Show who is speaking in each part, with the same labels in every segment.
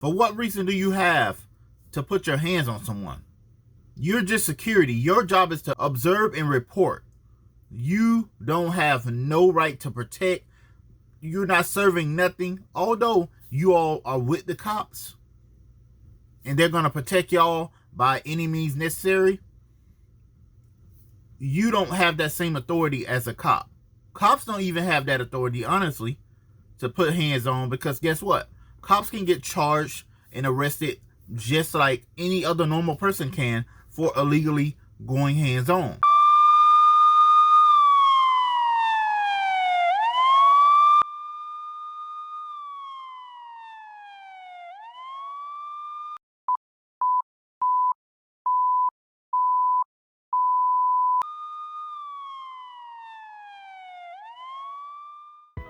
Speaker 1: For what reason do you have to put your hands on someone? You're just security. Your job is to observe and report. You don't have no right to protect. You're not serving nothing. Although you all are with the cops and they're going to protect y'all by any means necessary, you don't have that same authority as a cop. Cops don't even have that authority, honestly, to put hands on, because guess what? Cops can get charged and arrested just like any other normal person can for illegally going hands on.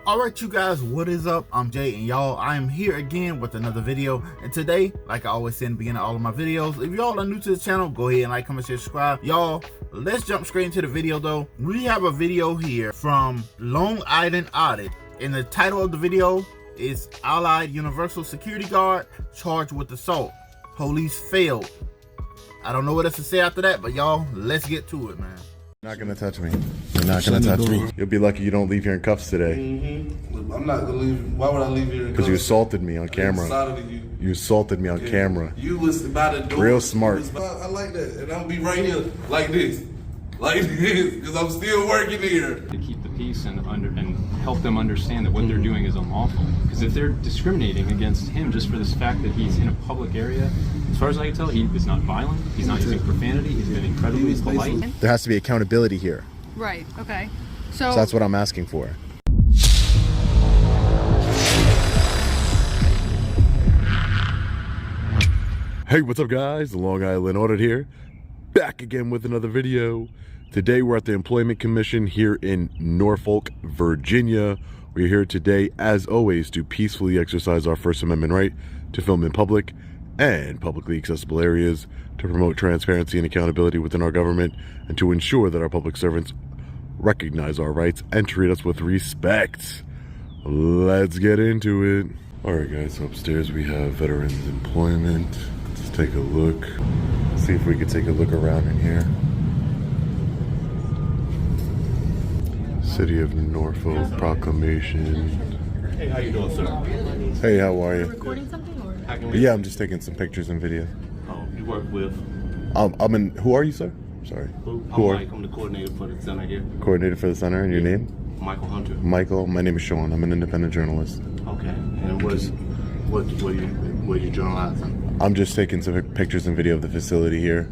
Speaker 1: Alright you guys, what is up? I'm Jay, and y'all, I am here again with another video. And today, like I always say in the beginning of all of my videos, if y'all are new to the channel, go ahead and like, comment, share, subscribe. Y'all, let's jump straight into the video though. We have a video here from Long Island Audit, and the title of the video is Allied Universal Security Guard Charged with Assault. Police failed. I don't know what else to say after that, but y'all, let's get to it, man.
Speaker 2: You're not gonna touch me. You're not gonna touch me. You'll be lucky you don't leave here in cuffs today.
Speaker 3: I'm not gonna leave. Why would I leave here in cuffs?
Speaker 2: Because you assaulted me on camera. You assaulted me on camera.
Speaker 3: You was by the door.
Speaker 2: Real smart.
Speaker 3: I like that, and I'll be right here like this, because I'm still working here.
Speaker 4: To keep the peace and help them understand that what they're doing is unlawful. Because if they're discriminating against him just for this fact that he's in a public area, as far as I can tell, he is not violent. He's not using profanity. He's been incredibly polite.
Speaker 2: There has to be accountability here.
Speaker 5: Right. Okay. So
Speaker 2: that's what I'm asking for. Hey, what's up guys? The Long Island Audit here. Back again with another video. Today we're at the Employment Commission here in Norfolk, Virginia. We're here today, as always, to peacefully exercise our First Amendment right to film in public and publicly accessible areas, to promote transparency and accountability within our government, and to ensure that our public servants recognize our rights and treat us with respect. Let's get into it. All right guys, so upstairs we have Veterans Employment. Let's take a look. See if we can take a look around in here. City of Norfolk Proclamation.
Speaker 6: Hey, how you doing, sir?
Speaker 2: Hey, how are you?
Speaker 5: recording something or?
Speaker 2: Yeah, I'm just taking some pictures and video.
Speaker 6: Oh, you work with?
Speaker 2: I'm in. Who are you, sir? Sorry.
Speaker 6: I'm Mike. I'm the coordinator for the center here.
Speaker 2: Coordinator for the center, and your name?
Speaker 6: Michael Hunter.
Speaker 2: Michael. My name is Sean. I'm an independent journalist.
Speaker 6: Okay. And what you journalizing?
Speaker 2: I'm just taking some pictures and video of the facility here.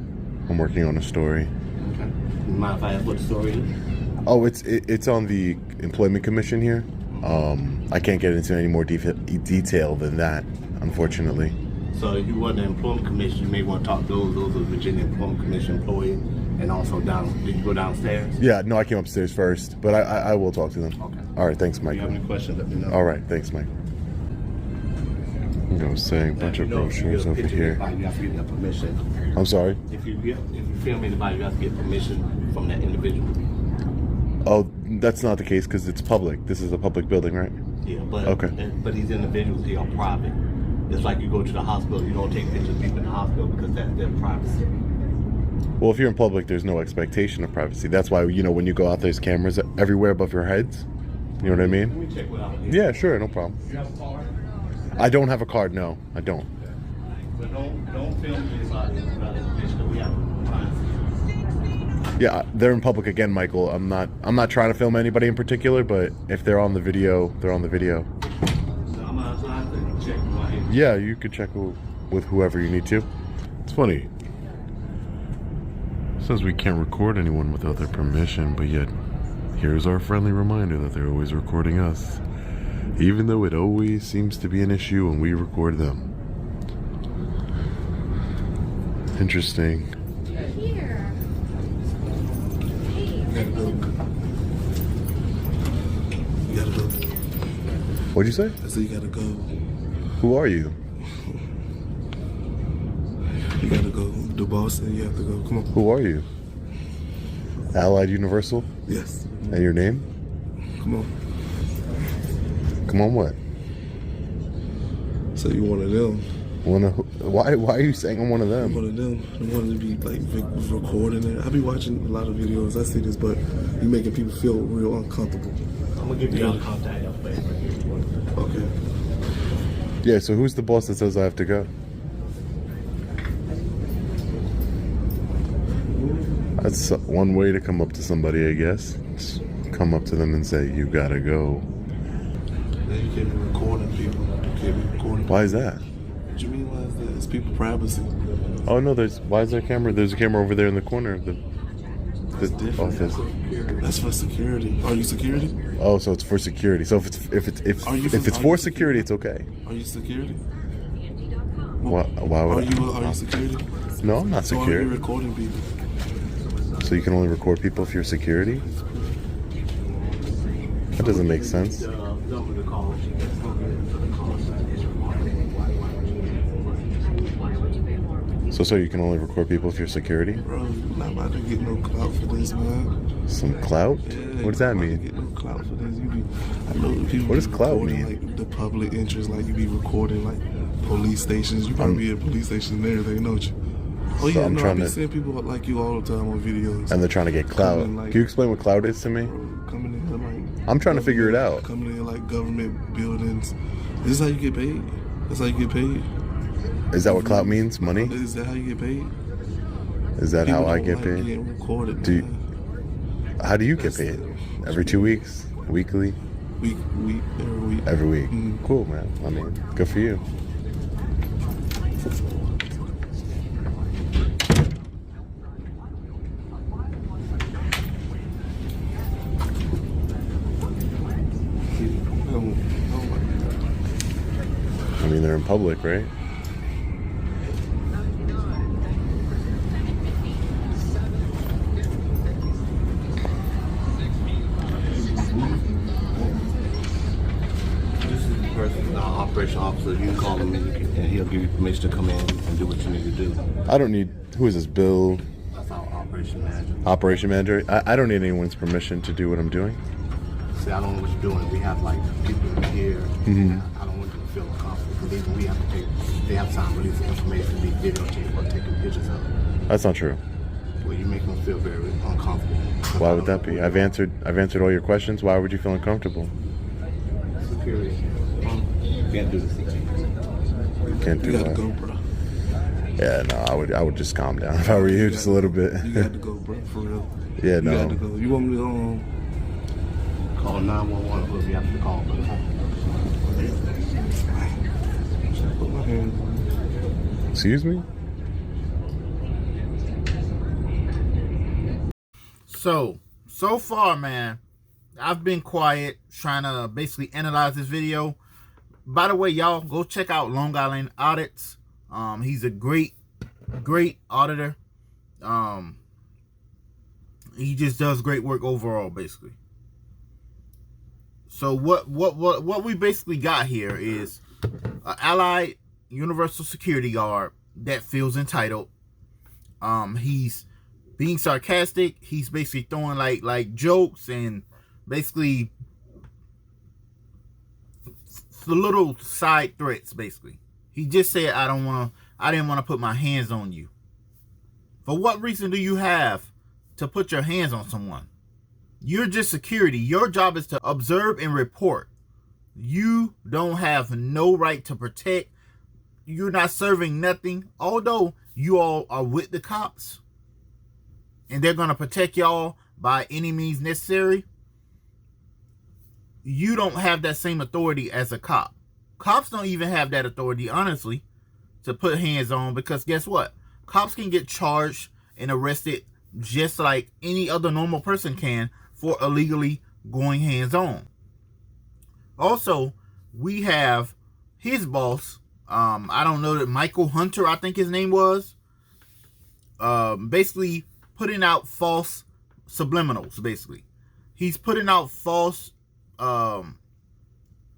Speaker 2: I'm working on a story.
Speaker 6: Okay. Mind if I ask what the story is?
Speaker 2: Oh, it's on the Employment Commission here. I can't get into any more detail than that, unfortunately.
Speaker 6: So you want the Employment Commission, you may want to talk to those are Virginia Employment Commission employees, and also did you go downstairs?
Speaker 2: Yeah, no, I came upstairs first, but I will talk to them.
Speaker 6: Okay.
Speaker 2: All right, thanks, Mike.
Speaker 6: If you have any questions, let me know.
Speaker 2: All right, thanks, Mike. I was saying, a bunch of brochures over here.
Speaker 6: You have to get that permission.
Speaker 2: I'm sorry?
Speaker 6: If you film anybody, you have to get permission from that individual.
Speaker 2: Oh, that's not the case because it's public. This is a public building, right?
Speaker 6: Yeah, but
Speaker 2: okay.
Speaker 6: But these individuals here are private. It's like you go to the hospital, you don't take pictures of people in the hospital because that's their privacy.
Speaker 2: Well, if you're in public, there's no expectation of privacy. That's why, you know, when you go out, there's cameras everywhere above your heads. You know what I mean?
Speaker 6: Let me check what I would do.
Speaker 2: Yeah, sure, no problem.
Speaker 6: You have a card?
Speaker 2: I don't have a card, no. I don't.
Speaker 6: But don't film anybody without information. We have privacy.
Speaker 2: Yeah, they're in public again, Michael. I'm not trying to film anybody in particular, but if they're on the video, they're on the video.
Speaker 6: So I'm outside to check right here.
Speaker 2: Yeah, you could check with whoever you need to. It's funny. It says we can't record anyone without their permission, but yet here's our friendly reminder that they're always recording us, even though it always seems to be an issue when we record them. Interesting.
Speaker 3: You gotta go.
Speaker 2: What'd you say?
Speaker 3: I said you gotta go.
Speaker 2: Who are you?
Speaker 3: You gotta go. The boss said you have to go. Come on.
Speaker 2: Who are you? Allied Universal?
Speaker 3: Yes.
Speaker 2: And your name?
Speaker 3: Come on.
Speaker 2: Come on what?
Speaker 3: So you one of them?
Speaker 2: Why are you saying I'm one of
Speaker 7: I'm
Speaker 2: them?
Speaker 7: one of them. I wanted to be like recording it. I be watching a lot of videos. I see this, but you making people feel real uncomfortable.
Speaker 6: I'm gonna give you all the contact information.
Speaker 7: Okay.
Speaker 2: Yeah, so who's the boss that says I have to go? That's one way to come up to somebody, I guess. Just come up to them and say, you gotta go.
Speaker 7: Yeah, you can't be recording people. You can't be recording.
Speaker 2: Why is that?
Speaker 7: What you mean? Why is that? It's people privacy.
Speaker 2: Oh no, why is there a camera? There's a camera over there in the corner of the
Speaker 7: Different.
Speaker 2: office.
Speaker 7: That's for security. Are you security?
Speaker 2: Oh, so it's for security. So if it's for security, it's okay.
Speaker 7: Are you security?
Speaker 2: Why would
Speaker 7: Are you security?
Speaker 2: No, I'm not
Speaker 7: So are you
Speaker 2: security.
Speaker 7: recording people?
Speaker 2: So you can only record people if you're security? That doesn't make sense. So you can only record people if you're security?
Speaker 7: Bro, you're not about to get no clout for this, man.
Speaker 2: Some clout?
Speaker 7: Yeah,
Speaker 2: What does that
Speaker 7: you're not
Speaker 2: mean?
Speaker 7: about to get no clout for this. I know people.
Speaker 2: What does
Speaker 7: be
Speaker 2: clout
Speaker 7: recording,
Speaker 2: mean?
Speaker 7: Like the public interest, like you be recording like police stations. You probably be at police stations and everything, don't you? Oh yeah,
Speaker 2: I'm
Speaker 7: no, I
Speaker 2: trying
Speaker 7: be
Speaker 2: to-
Speaker 7: seeing people like you all the time on videos.
Speaker 2: And they're trying to get clout.
Speaker 7: Coming, like-
Speaker 2: Can you explain what clout is to me?
Speaker 7: Coming in like.
Speaker 2: I'm trying to figure it out.
Speaker 7: Coming in like government buildings. This is how you get paid. That's how you get paid.
Speaker 2: Is that what clout means? Money?
Speaker 7: Is that how you get paid?
Speaker 2: Is that how
Speaker 7: People
Speaker 2: I
Speaker 7: don't
Speaker 2: get
Speaker 7: like
Speaker 2: paid?
Speaker 7: getting recorded,
Speaker 2: Do you-
Speaker 7: man.
Speaker 2: How do you get paid? Every 2 weeks? Weekly?
Speaker 7: Week, every week.
Speaker 2: Every week?
Speaker 7: Mhm.
Speaker 2: Cool, man. I mean, good for you. I mean, they're in public, right?
Speaker 6: This is the person, the operation officer. You can call him and he'll give you permission to come in and do what you need to do.
Speaker 2: I don't need. Who is this? Bill,
Speaker 6: That's our operation manager.
Speaker 2: operation manager. I don't need anyone's permission to do what I'm doing.
Speaker 6: See, I don't know what you're doing. We have like people here.
Speaker 2: Mhm.
Speaker 6: I don't want you to feel uncomfortable because even we have to take. They have time to release the information, be videotaped or taking pictures of it.
Speaker 2: That's not true.
Speaker 6: Well, you make them feel very uncomfortable.
Speaker 2: Why would that be? I've answered all your questions. Why would you feel uncomfortable?
Speaker 6: Security. Can't do this.
Speaker 2: Can't do
Speaker 7: You gotta
Speaker 2: that.
Speaker 7: go, bro.
Speaker 2: Yeah, no, I would just calm down if I were you, just a little bit.
Speaker 7: You got to go, bro, for real.
Speaker 2: Yeah,
Speaker 7: You got
Speaker 2: no.
Speaker 7: to go. You want me to
Speaker 6: Call 911 whoever you have to call.
Speaker 7: put my hands on you?
Speaker 2: Excuse me?
Speaker 1: So far, man, I've been quiet trying to basically analyze this video. By the way, y'all, go check out Long Island Audits. He's a great auditor. He just does great work overall, basically. So what we basically got here is an Allied Universal Security Guard that feels entitled. He's being sarcastic. He's basically throwing like jokes and basically the little side threats. Basically, he just said, I didn't want to put my hands on you. For what reason do you have to put your hands on someone? You're just security. Your job is to observe and report. You don't have no right to protect. You're not serving nothing. Although you all are with the cops and they're going to protect y'all by any means necessary, you don't have that same authority as a cop. Cops don't even have that authority, honestly, to put hands on, because guess what? Cops can get charged and arrested just like any other normal person can for illegally going hands on. Also, we have his boss, I don't know, that Michael Hunter, I think his name was, basically putting out false subliminals. Basically, he's putting out false,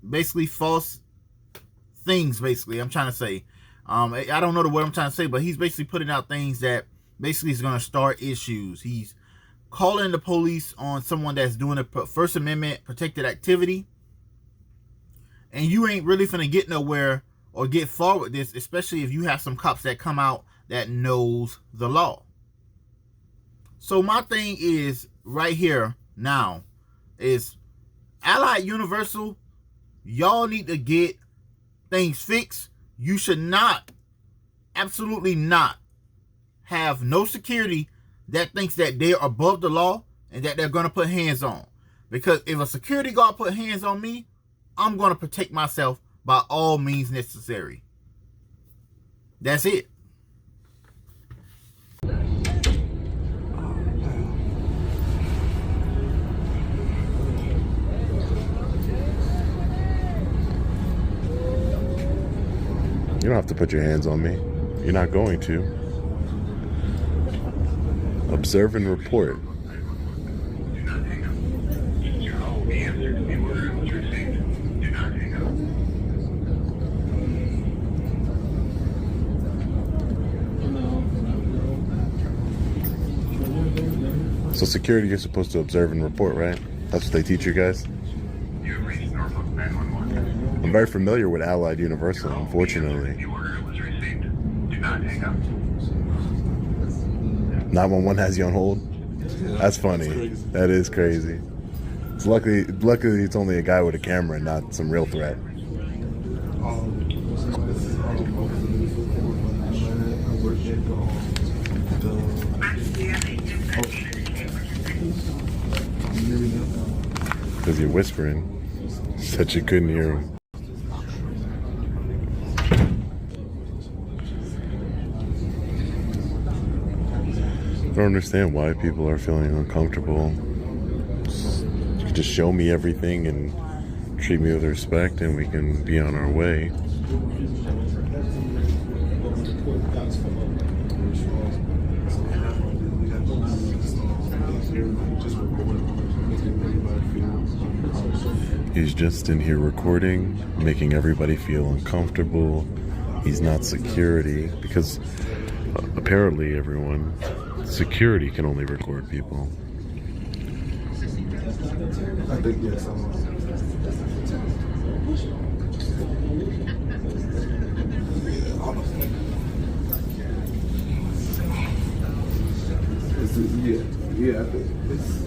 Speaker 1: basically false things. Basically, I'm trying to say, I don't know the word I'm trying to say, but he's basically putting out things that basically is going to start issues. He's calling the police on someone that's doing a First Amendment protected activity, and you ain't really finna get nowhere or get far with this, especially if you have some cops that come out that knows the law. So my thing is right here now is Allied Universal, y'all need to get things fixed. You should not, absolutely not, have no security that thinks that they're above the law and that they're going to put hands on. Because if a security guard put hands on me, I'm going to protect myself by all means necessary. That's it.
Speaker 2: You don't have to put your hands on me. You're not going to. Observe and report. So security, you're supposed to observe and report, right? That's what they teach you guys? I'm very familiar with Allied Universal, unfortunately. 911 has you on hold? That's funny. That is crazy. It's luckily it's only a guy with a camera and not some real threat. Because you're whispering. Said you couldn't hear him. I don't understand why people are feeling uncomfortable. You can just show me everything and treat me with respect and we can be on our way. He's just in here recording, making everybody feel uncomfortable. He's not security because apparently everyone, security can only record people.
Speaker 7: I think yes. Yeah, I think this.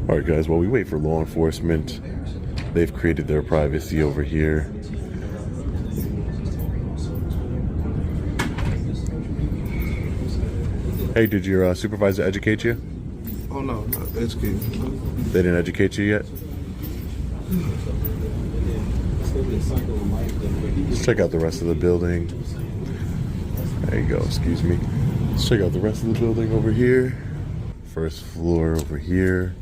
Speaker 2: All right, guys, while we wait for law enforcement, they've created their privacy over here. Hey, did your supervisor educate you?
Speaker 7: Oh no, not educate.
Speaker 2: They didn't educate you yet? Let's check out the rest of the building. There you go, excuse me. Let's check out the rest of the building over here. First floor over here.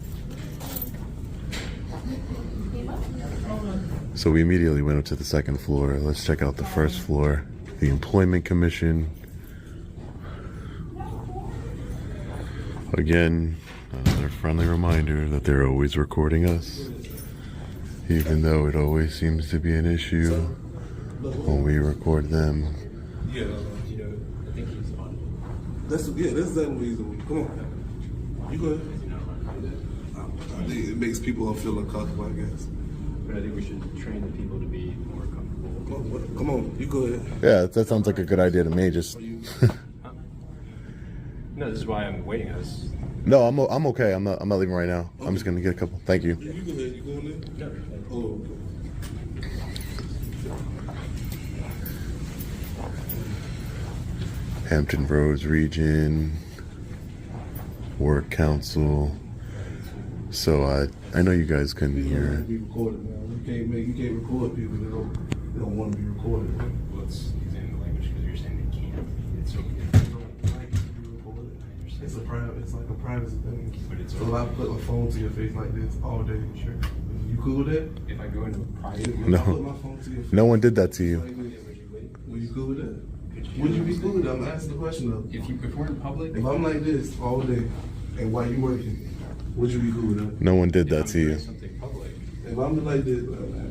Speaker 2: So we immediately went up to the second floor. Let's check out the first floor. The Employment Commission. Again, another friendly reminder that they're always recording us. Even though it always seems to be an issue when we record them.
Speaker 7: Yeah. That's the reason. Come on. You go ahead. I think it makes people feel uncomfortable, I guess.
Speaker 4: But I think we should train the people to be more comfortable.
Speaker 7: Come on, you go ahead.
Speaker 2: Yeah, that sounds like a good idea to me. Just
Speaker 4: No, this is why I'm waiting.
Speaker 2: no, I'm okay. I'm not leaving right now. I'm just gonna get a couple. Thank you.
Speaker 7: You go ahead. You going there? Oh, okay.
Speaker 2: Hampton Roads Region, Work Council. So I know you guys couldn't hear.
Speaker 7: Be recorded now. You can't record people. They don't want to be recorded.
Speaker 4: Well, it's using the language because you're saying they can't. It's okay.
Speaker 7: It's like a privacy thing.
Speaker 4: But it's
Speaker 7: so if I put my phone to your face like this all day, sure. You cool with that?
Speaker 4: If I go into a private,
Speaker 7: If I put my phone to your face
Speaker 2: No one did that to you.
Speaker 7: like this, were you cool with that? Would you be cool with that? I'm asking the question though.
Speaker 4: if we're in public,
Speaker 7: If I'm like this all day and while you working, would you be cool with that?
Speaker 2: No one did that to you.
Speaker 4: something public,
Speaker 7: If I'm like this,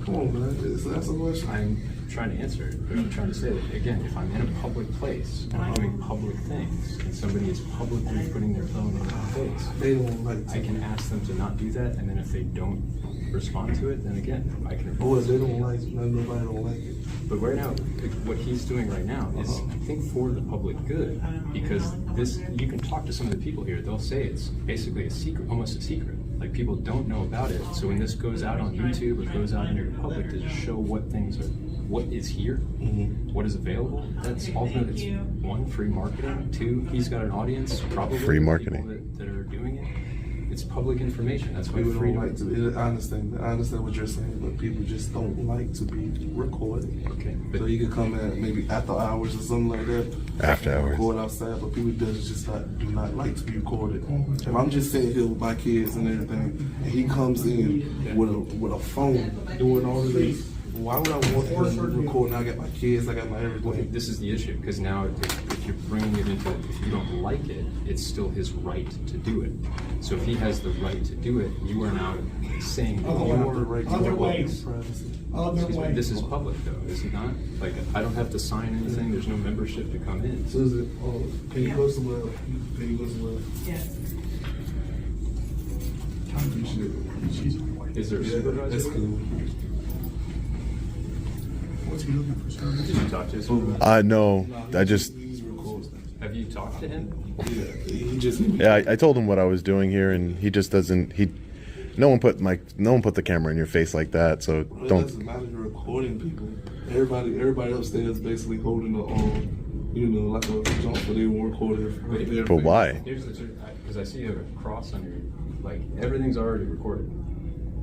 Speaker 7: come on, man. That's a question.
Speaker 4: I'm trying to answer it, but I'm trying to say that, again, if I'm in a public place and I'm doing public things and somebody is publicly putting their phone in my face,
Speaker 7: They don't like
Speaker 4: I can ask them to not do that, and then if they don't respond to it, then again, I can
Speaker 7: Boy,
Speaker 4: report
Speaker 7: they
Speaker 4: it.
Speaker 7: don't like it. Nobody don't like it.
Speaker 4: But right now, what he's doing right now is, I think, for the public good, because this, you can talk to some of the people here, they'll say it's basically a secret, almost a secret. Like, people don't know about it, so when this goes out on YouTube or goes out into the public to show what things are, what is here, what is available, that's ultimately, it's one, free marketing, two, he's got an audience, probably
Speaker 2: Free marketing.
Speaker 4: people that are doing it. It's public information, that's why
Speaker 7: People don't
Speaker 4: freedom.
Speaker 7: like to. I understand what you're saying, but people just don't like to be recorded.
Speaker 4: Okay,
Speaker 7: So you could come at maybe after hours or something like that.
Speaker 2: After hours.
Speaker 7: Record outside, but people do not like to be recorded. If I'm just sitting here with my kids and everything, and he comes in with a phone doing all of this, why would I want him to record? I got my kids, I got my
Speaker 4: Well,
Speaker 7: everything.
Speaker 4: this is the issue, because now if you're bringing it into, if you don't like it, it's still his right to do it. So if he has the right to do it, you are now saying that
Speaker 7: I don't have the
Speaker 4: your
Speaker 7: right to
Speaker 8: Other
Speaker 7: record
Speaker 8: ways.
Speaker 7: privacy.
Speaker 4: Excuse me, this is public though, is it not? Like, I don't have to sign anything, there's no membership to come in.
Speaker 7: Susan, can you go somewhere? Can you go somewhere?
Speaker 4: Is there a supervisor?
Speaker 7: That's cool.
Speaker 8: What's he looking for, sir?
Speaker 4: Did you talk to his supervisor?
Speaker 2: No, I just,
Speaker 7: He records that.
Speaker 4: Have you talked to him?
Speaker 7: He just.
Speaker 2: yeah, I told him what I was doing here, and he just doesn't. No one put the camera in your face like that. So
Speaker 7: It
Speaker 2: don't.
Speaker 7: doesn't matter. You're recording people. Everybody upstairs basically holding a like a jump, but they won't record it.
Speaker 2: But why?
Speaker 4: Here's the truth, because I see a cross on your, like, everything's already recorded.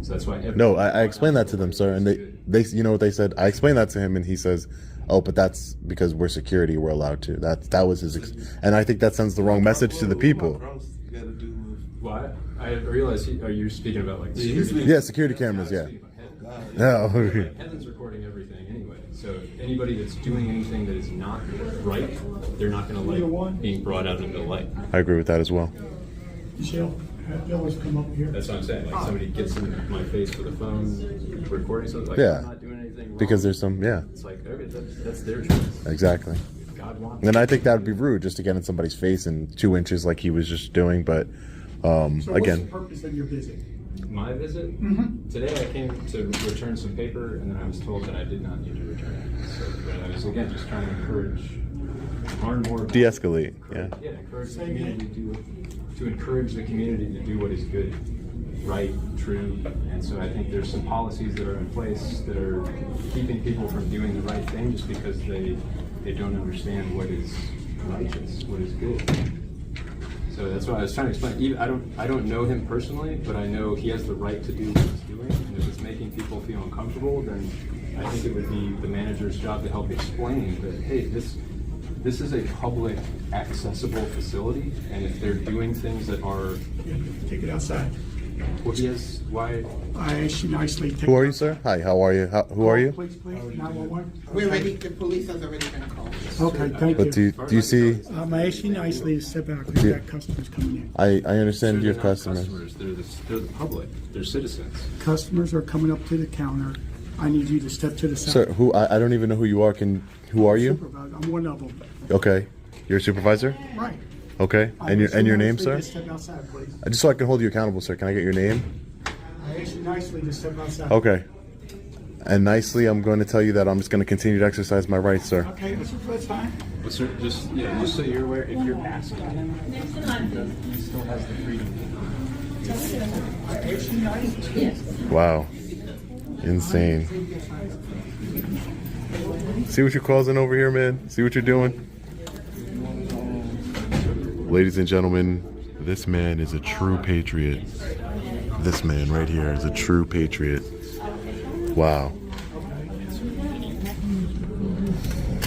Speaker 4: So that's why.
Speaker 2: No, I explained that to them, sir, and they, you know what they said? I explained that to him, and he says, "Oh, but that's because we're security. We're allowed to." That was his, and I think that sends the wrong message to the people.
Speaker 4: Why? I realize, are you speaking about, like,
Speaker 7: he's
Speaker 4: security?
Speaker 2: Yeah, security cameras. Yeah. No.
Speaker 4: Heaven's recording everything anyway. So anybody that's doing anything that is not right, they're not going to like being brought out into the light.
Speaker 2: I agree with that as well.
Speaker 8: Michelle, they always come up here.
Speaker 4: That's what I'm saying. Like, somebody gets in my face with a phone, recording something. Like,
Speaker 2: Yeah.
Speaker 4: I'm not doing anything wrong.
Speaker 2: Because there's some, yeah,
Speaker 4: It's like, okay, that's their choice.
Speaker 2: exactly.
Speaker 4: If God wants.
Speaker 2: And I think that would be rude just to get in somebody's face in 2 inches like he was just doing. But
Speaker 8: So what's the
Speaker 2: again,
Speaker 8: purpose of your visit?
Speaker 4: My visit? Today I came to return some paper, and then I was told that I did not need to return it. So, but I was, again, just trying to learn more.
Speaker 2: de-escalate. Yeah.
Speaker 4: Yeah, encourage the community to encourage the community to do what is good, right, true. And so I think there's some policies that are in place that are keeping people from doing the right thing just because they don't understand what is righteous, what is good. So that's why I was trying to explain. I don't know him personally, but I know he has the right to do what he's doing. And if it's making people feel uncomfortable, then I think it would be the manager's job to help explain that, hey, this is a public accessible facility, and if they're doing things that are,
Speaker 8: Take it outside.
Speaker 4: well, he has, why?
Speaker 8: I asked you nicely. Take
Speaker 2: Who are
Speaker 8: it
Speaker 2: you, sir? Hi. How are you? Who are you?
Speaker 8: Please, 911.
Speaker 9: We're ready, the police has already been called.
Speaker 8: Okay, thank
Speaker 2: But
Speaker 8: you.
Speaker 2: do you see?
Speaker 8: I asked you nicely to step out because you got customers coming in.
Speaker 2: I understand
Speaker 4: They're
Speaker 2: your
Speaker 4: not
Speaker 2: customers.
Speaker 4: They're the public. They're citizens.
Speaker 8: Customers are coming up to the counter. I need you to step to the side.
Speaker 2: Sir, who? I don't even know who you are. Who are you?
Speaker 8: Supervisor, I'm one of them.
Speaker 2: Okay. You're a supervisor?
Speaker 8: Right.
Speaker 2: Okay.
Speaker 8: I
Speaker 2: And
Speaker 8: asked
Speaker 2: your
Speaker 8: you
Speaker 2: name,
Speaker 8: nicely
Speaker 2: sir?
Speaker 8: to step outside, please.
Speaker 2: Just so I can hold you accountable, sir. Can I get your name?
Speaker 8: I asked you nicely to step outside.
Speaker 2: Okay. And nicely, I'm going to tell you that I'm just going to continue to exercise my rights, sir.
Speaker 8: Okay, that's fine.
Speaker 4: But sir, just so you're aware, if you're asking him, he still has the freedom.
Speaker 8: I asked you nicely.
Speaker 2: Wow. Insane. See what you're causing over here, man? See what you're doing? Ladies and gentlemen, this man is a true patriot. This man right here is a true patriot. Wow.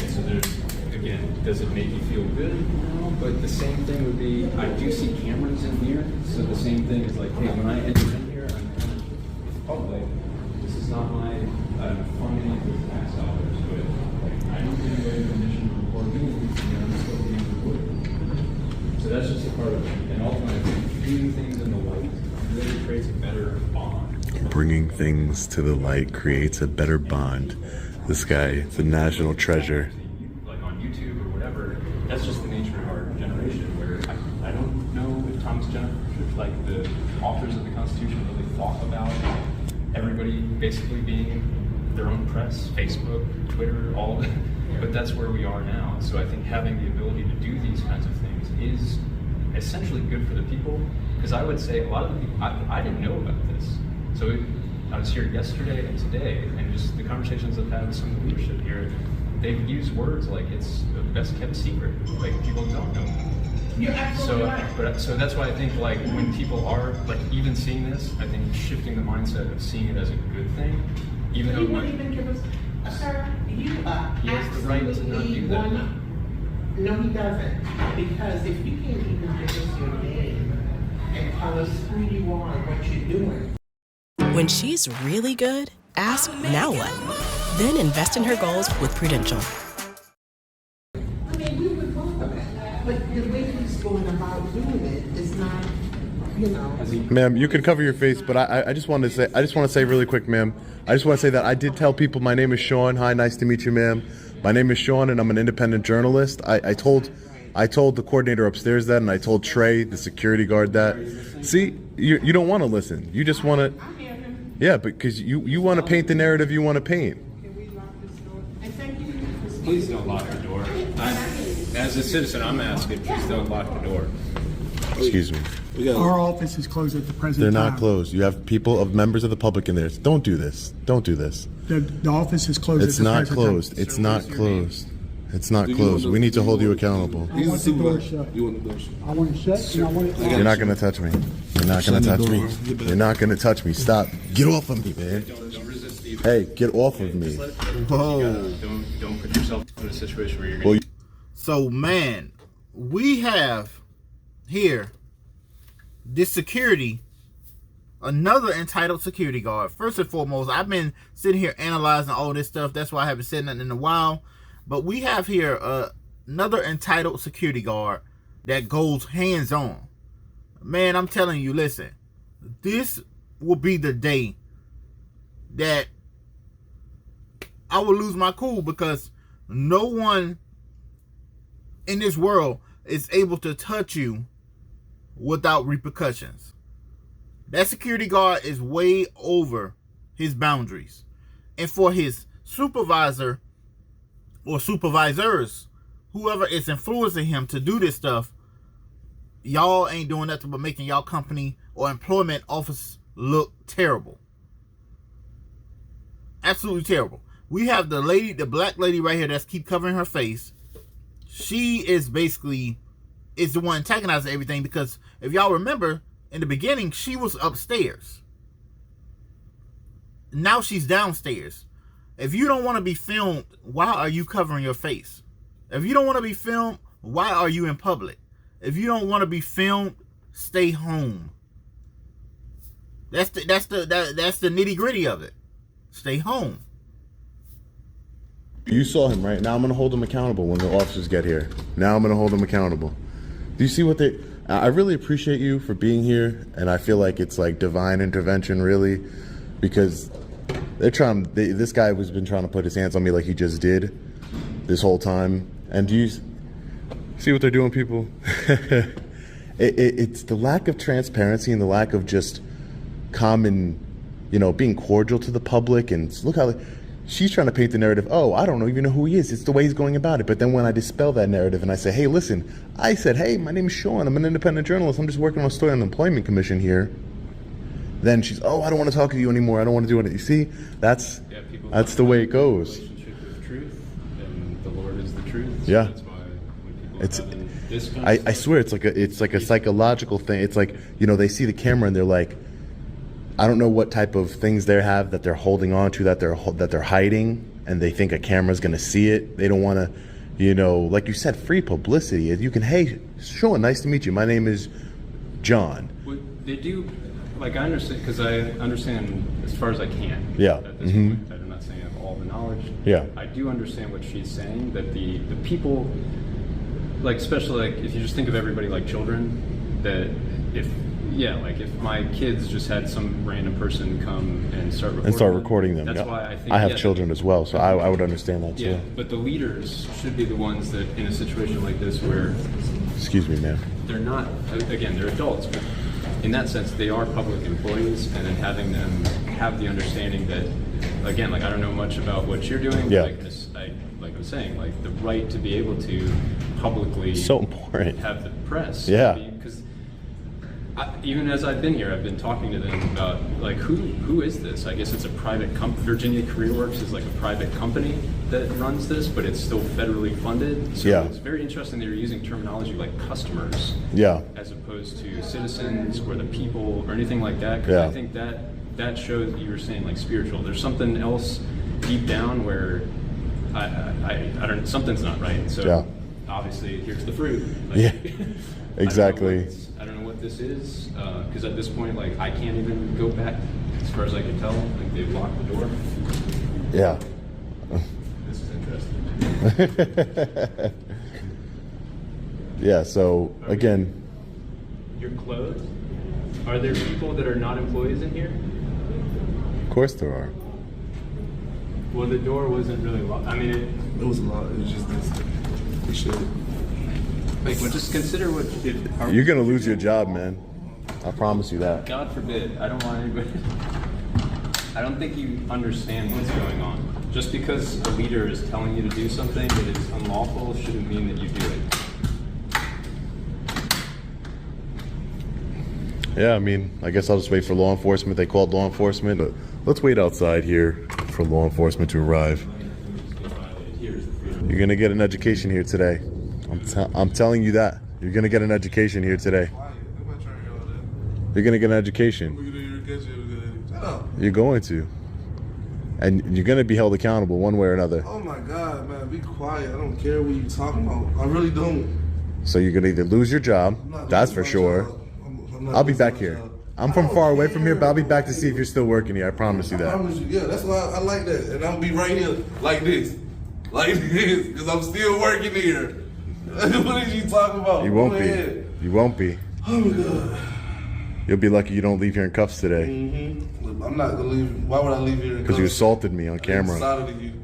Speaker 4: So there's, again, does it make you feel good? No, but the same thing would be, I do see cameras in here, so the same thing is like, hey, when I enter in here, it's public. This is not my funding with tax dollars, but I don't give away permission to record me, I'm still being recorded. So that's just a part of it. And ultimately, doing things in the light really creates a better bond.
Speaker 2: Bringing things to the light creates a better bond. This guy, it's a national treasure.
Speaker 4: Like on YouTube or whatever, that's just the nature of our generation. Where I don't know if Thomas Jefferson, like the authors of the Constitution, really thought about everybody basically being their own press, Facebook, Twitter, all. But that's where we are now. So I think having the ability to do these kinds of things is essentially good for the people. Because I would say a lot of the people, I didn't know about this. So I was here yesterday and today, and just the conversations I've had with some of the leadership here, they've used words like it's the best kept secret. Like people don't know.
Speaker 9: You're absolutely right.
Speaker 4: So that's why I think like when people are like even seeing this, I think shifting the mindset of seeing it as a good thing, even though
Speaker 9: He won't even give us, sir, you
Speaker 4: he has the right to not do
Speaker 9: absolutely
Speaker 4: that.
Speaker 9: wanna. No, he doesn't. Because if you can't even give us your name and tell us who you are and what you're doing.
Speaker 10: When she's really good, ask now what? Then invest in her goals with Prudential.
Speaker 9: I mean, we would welcome it. But the way he's going about doing it is not, you know.
Speaker 2: Ma'am, you can cover your face, but I just want to say really quick, ma'am. I just want to say that I did tell people my name is Sean. Hi, nice to meet you, ma'am. My name is Sean, and I'm an independent journalist. I told the coordinator upstairs that, and I told Trey, the security guard, that. See, you don't want to listen. You just want to. Yeah, because you want to paint the narrative you want to paint.
Speaker 4: Please don't lock the door. As a citizen, I'm asking, please don't lock the door.
Speaker 2: Excuse me.
Speaker 8: Our office is closed at the present
Speaker 2: They're
Speaker 8: time.
Speaker 2: not closed. You have members of the public in there. Don't do this. Don't do this.
Speaker 8: The office is closed
Speaker 2: It's
Speaker 8: at the
Speaker 2: not
Speaker 8: present
Speaker 2: closed.
Speaker 8: time.
Speaker 2: It's not closed. It's not closed. We need to hold you accountable.
Speaker 8: I want the door shut.
Speaker 7: You want the door shut?
Speaker 8: I want it shut, and I want it.
Speaker 2: You're not gonna touch me. You're not gonna touch me. You're not gonna touch me. Stop. Get off of me, man. Hey, get off of me.
Speaker 1: Whoa.
Speaker 4: Don't put yourself in a situation where you're going to...
Speaker 1: So, man, we have here this security, another entitled security guard. First and foremost, I've been sitting here analyzing all this stuff. That's why I haven't said nothing in a while. But we have here another entitled security guard that goes hands-on. Man, I'm telling you, listen, this will be the day that I will lose my cool, because no one in this world is able to touch you without repercussions. That security guard is way over his boundaries. And for his supervisor or supervisors, whoever is influencing him to do this stuff, y'all ain't doing nothing but making y'all company or employment office look terrible. Absolutely terrible. We have the lady, the black lady right here that's keep covering her face. She is basically the one antagonizing everything, because if y'all remember in the beginning, she was upstairs. Now she's downstairs. If you don't want to be filmed, why are you covering your face? If you don't want to be filmed, why are you in public? If you don't want to be filmed, stay home. That's the nitty gritty of it. Stay home.
Speaker 2: You saw him, right? Now I'm going to hold him accountable when the officers get here. Now I'm going to hold him accountable. Do you see what they... I really appreciate you for being here, and I feel like it's like divine intervention, really, because this guy has been trying to put his hands on me like he just did this whole time. And do you see what they're doing, people? It's the lack of transparency and the lack of just common, being cordial to the public. And look how she's trying to paint the narrative. Oh, I don't even know who he is. It's the way he's going about it. But then when I dispel that narrative and I say, hey, listen, hey, my name is Sean. I'm an independent journalist. I'm just working on a story on the Employment Commission here. Then she's, oh, I don't want to talk to you anymore. I don't want to do it. You see, that's the way it goes.
Speaker 4: Relationship with truth, and the Lord is the truth. So
Speaker 2: Yeah.
Speaker 4: that's why when people are having this kind of
Speaker 2: I swear it's like a psychological thing. It's like, they see the camera and they're like, I don't know what type of things they have that they're holding on to, that they're hiding, and they think a camera's going to see it. They don't want to, like you said, free publicity. You can, hey, Sean, nice to meet you. My name is John.
Speaker 4: They do, like, I understand, because I understand as far as I can.
Speaker 2: Yeah.
Speaker 4: At this point, I'm not saying I have all the knowledge.
Speaker 2: Yeah.
Speaker 4: I do understand what she's saying, that the people, like, especially like if you just think of everybody like children, that if Yeah, like if my kids just had some random person come and start recording
Speaker 2: them.
Speaker 4: That's
Speaker 2: Yeah.
Speaker 4: why I think
Speaker 2: I have children as well, so I would understand that too.
Speaker 4: Yeah, but the leaders should be the ones that, in a situation like this where,
Speaker 2: excuse me, ma'am,
Speaker 4: they're not, again, they're adults, but in that sense, they are public employees, and then having them have the understanding that, again, like I don't know much about what you're doing,
Speaker 2: yeah.
Speaker 4: but like I'm saying, like the right to be able to publicly
Speaker 2: so important.
Speaker 4: have the press.
Speaker 2: Yeah.
Speaker 4: Because even as I've been here, I've been talking to them about like who is this? I guess it's a private company. Virginia CareerWorks is like a private company that runs this, but it's still federally funded. So
Speaker 2: yeah.
Speaker 4: It's very interesting that you're using terminology like customers,
Speaker 2: yeah,
Speaker 4: as opposed to citizens or the people or anything like that. Because
Speaker 2: yeah.
Speaker 4: I think that shows you were saying like spiritual. There's something else deep down where I don't. Something's not right. So
Speaker 2: yeah.
Speaker 4: obviously, here's the fruit. Like,
Speaker 2: yeah, exactly.
Speaker 4: I don't know what this is, because at this point, like, I can't even go back. As far as I can tell, like, they've locked the door.
Speaker 2: Yeah.
Speaker 4: This is interesting.
Speaker 2: Yeah, so, again.
Speaker 4: Your clothes? Are there people that are not employees in here?
Speaker 2: Of course there are.
Speaker 4: Well, the door wasn't really locked. I mean,
Speaker 7: it was a lot. It was just this. We should.
Speaker 4: Like, well, just consider what
Speaker 2: you're gonna lose your job, man. I promise you that.
Speaker 4: God forbid. I don't want anybody. I don't think you understand what's going on. Just because a leader is telling you to do something that is unlawful shouldn't mean that you do it.
Speaker 2: Yeah, I mean, I guess I'll just wait for law enforcement. They called law enforcement. But let's wait outside here for law enforcement to arrive. You're gonna get an education here today. I'm telling you that. You're gonna get an education here today. You're gonna get an education. You're going to. And you're gonna be held accountable one way or another.
Speaker 7: Oh my God, man, be quiet. I don't care what you're talking about. I really don't.
Speaker 2: So you're gonna either lose your job, that's for sure. I'll be back here. I'm from far away from here, but I'll be back to see if you're still working here. I promise you that.
Speaker 7: I promise you, yeah, that's why I like that. And I'll be right here like this. Like this, because I'm still working here. What are you talking about?
Speaker 2: You won't be. You won't be.
Speaker 7: Oh my God.
Speaker 2: You'll be lucky you don't leave here in cuffs today.
Speaker 7: Mm-hmm. I'm not gonna leave. Why would I leave here in cuffs?
Speaker 2: Because you assaulted me on camera.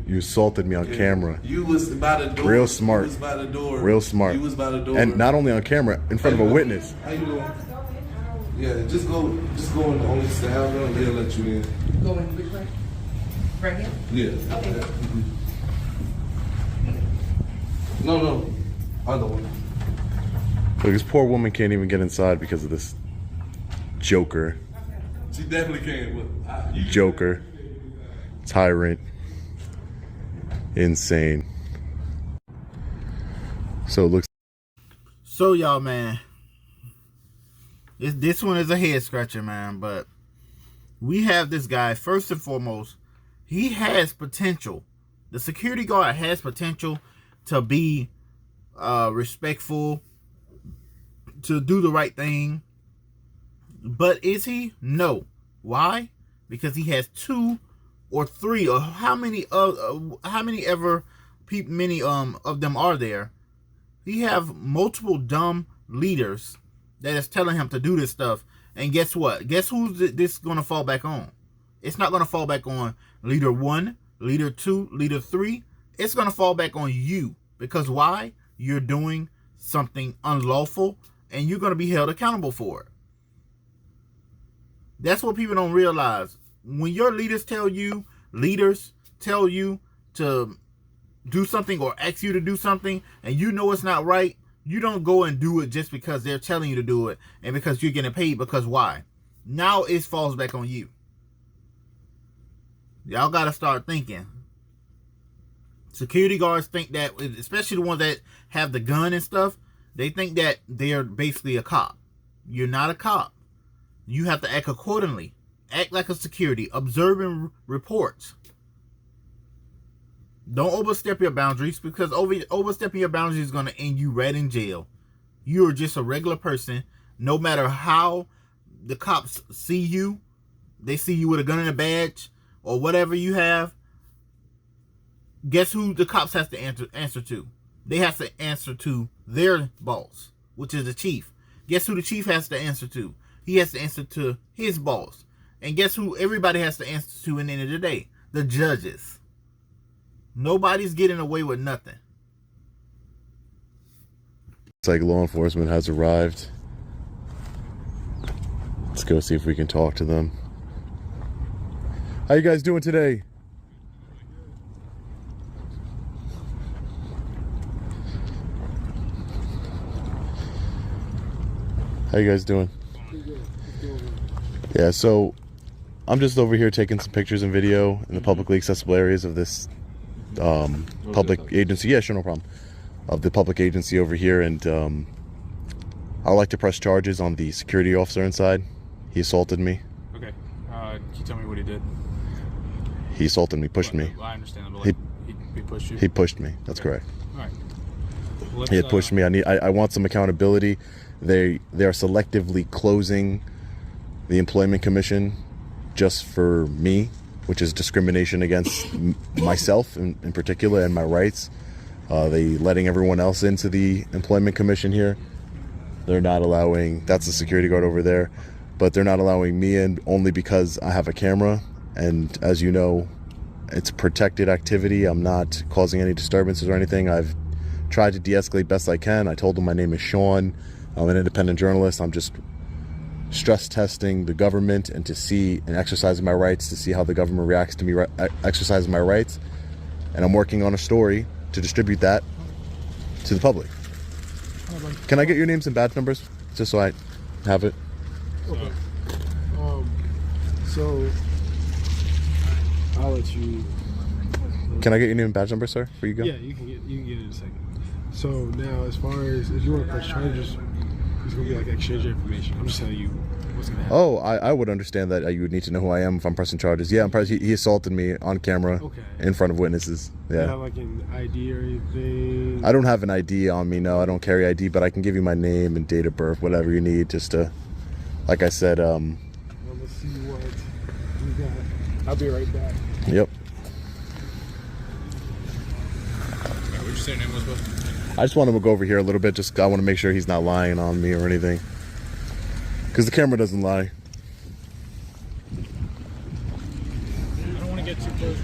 Speaker 2: You assaulted me on camera.
Speaker 7: You was by the door.
Speaker 2: Real smart.
Speaker 7: You was by the door.
Speaker 2: Real smart.
Speaker 7: You was by the door.
Speaker 2: And not only on camera, in front of a witness.
Speaker 7: How you doing? Yeah, just go in the only style and they'll let you in.
Speaker 9: Go in which way? Right here?
Speaker 7: Yeah.
Speaker 9: Okay.
Speaker 7: Mm-hmm. No. Other one.
Speaker 2: Look, this poor woman can't even get inside because of this joker.
Speaker 7: She definitely can. But
Speaker 2: Joker. Tyrant. Insane. So it looks.
Speaker 1: So y'all, man, this one is a head scratcher, man. But we have this guy. First and foremost, he has potential. The security guard has potential to be respectful, to do the right thing. But is he? No. Why? Because he has 2 or 3 or how many of them are there? He have multiple dumb leaders that is telling him to do this stuff. And guess what? Guess who's this going to fall back on? It's not going to fall back on leader 1, leader 2, leader 3. It's going to fall back on you. Because why? You're doing something unlawful and you're going to be held accountable for it. That's what people don't realize. When your leaders tell you to do something or ask you to do something and you know it's not right, you don't go and do it just because they're telling you to do it and because you're getting paid. Because why? Now it falls back on you. Y'all got to start thinking. Security guards think that, especially the ones that have the gun and stuff, they think that they're basically a cop. You're not a cop. You have to act accordingly. Act like a security. Observe and report. Don't overstep your boundaries, because overstepping your boundaries is going to end you right in jail. You're just a regular person. No matter how the cops see you, they see you with a gun and a badge or whatever you have. Guess who the cops have to answer to? They have to answer to their boss, which is the chief. Guess who the chief has to answer to? he has to answer to his boss. And guess who everybody has to answer to in the end of the day? The judges. Nobody's getting away with nothing.
Speaker 2: It's like law enforcement has arrived. Let's go see if we can talk to them. How you guys doing today? How you guys doing? Yeah, so I'm just over here taking some pictures and video in the publicly accessible areas of this public agency. Yeah, sure, no problem. Of the public agency over here, and I'd like to press charges on the security officer inside. He assaulted me.
Speaker 11: Okay. Can you tell me what he did?
Speaker 2: He assaulted me, pushed me.
Speaker 11: I understand, but he pushed you?
Speaker 2: He pushed me, that's correct.
Speaker 11: All right.
Speaker 2: He had pushed me. I want some accountability. They are selectively closing the Employment Commission just for me, which is discrimination against myself in particular and my rights. They letting everyone else into the Employment Commission here. They're not allowing, that's the security guard over there, but they're not allowing me in only because I have a camera. And as you know, it's protected activity. I'm not causing any disturbances or anything. I've tried to de-escalate best I can. I told them my name is Sean. I'm an independent journalist. I'm just stress testing the government and to see and exercising my rights, to see how the government reacts to me exercising my rights. And I'm working on a story to distribute that to the public. Can I get your names and badge numbers just so I have it?
Speaker 11: Okay. So I'll let you.
Speaker 2: Can I get your name and badge number, sir, before you go?
Speaker 11: Yeah, you can get it in a second. So now, as far as if you want to press charges, it's gonna be like exchange of information. I'm just telling you what's gonna happen.
Speaker 2: Oh, I would understand that you would need to know who I am if I'm pressing charges. Yeah, he assaulted me on camera in front of witnesses. Yeah.
Speaker 11: Do you have like an ID or anything?
Speaker 2: I don't have an ID on me, no. I don't carry ID, but I can give you my name and date of birth, whatever you need, just to, like I said,
Speaker 11: Well, let's see what we got. I'll be right back.
Speaker 2: Yep.
Speaker 11: What'd you say your name was, bud?
Speaker 2: I just want him to go over here a little bit. Just I want to make sure he's not lying on me or anything, because the camera doesn't lie.
Speaker 11: I don't want to get too close.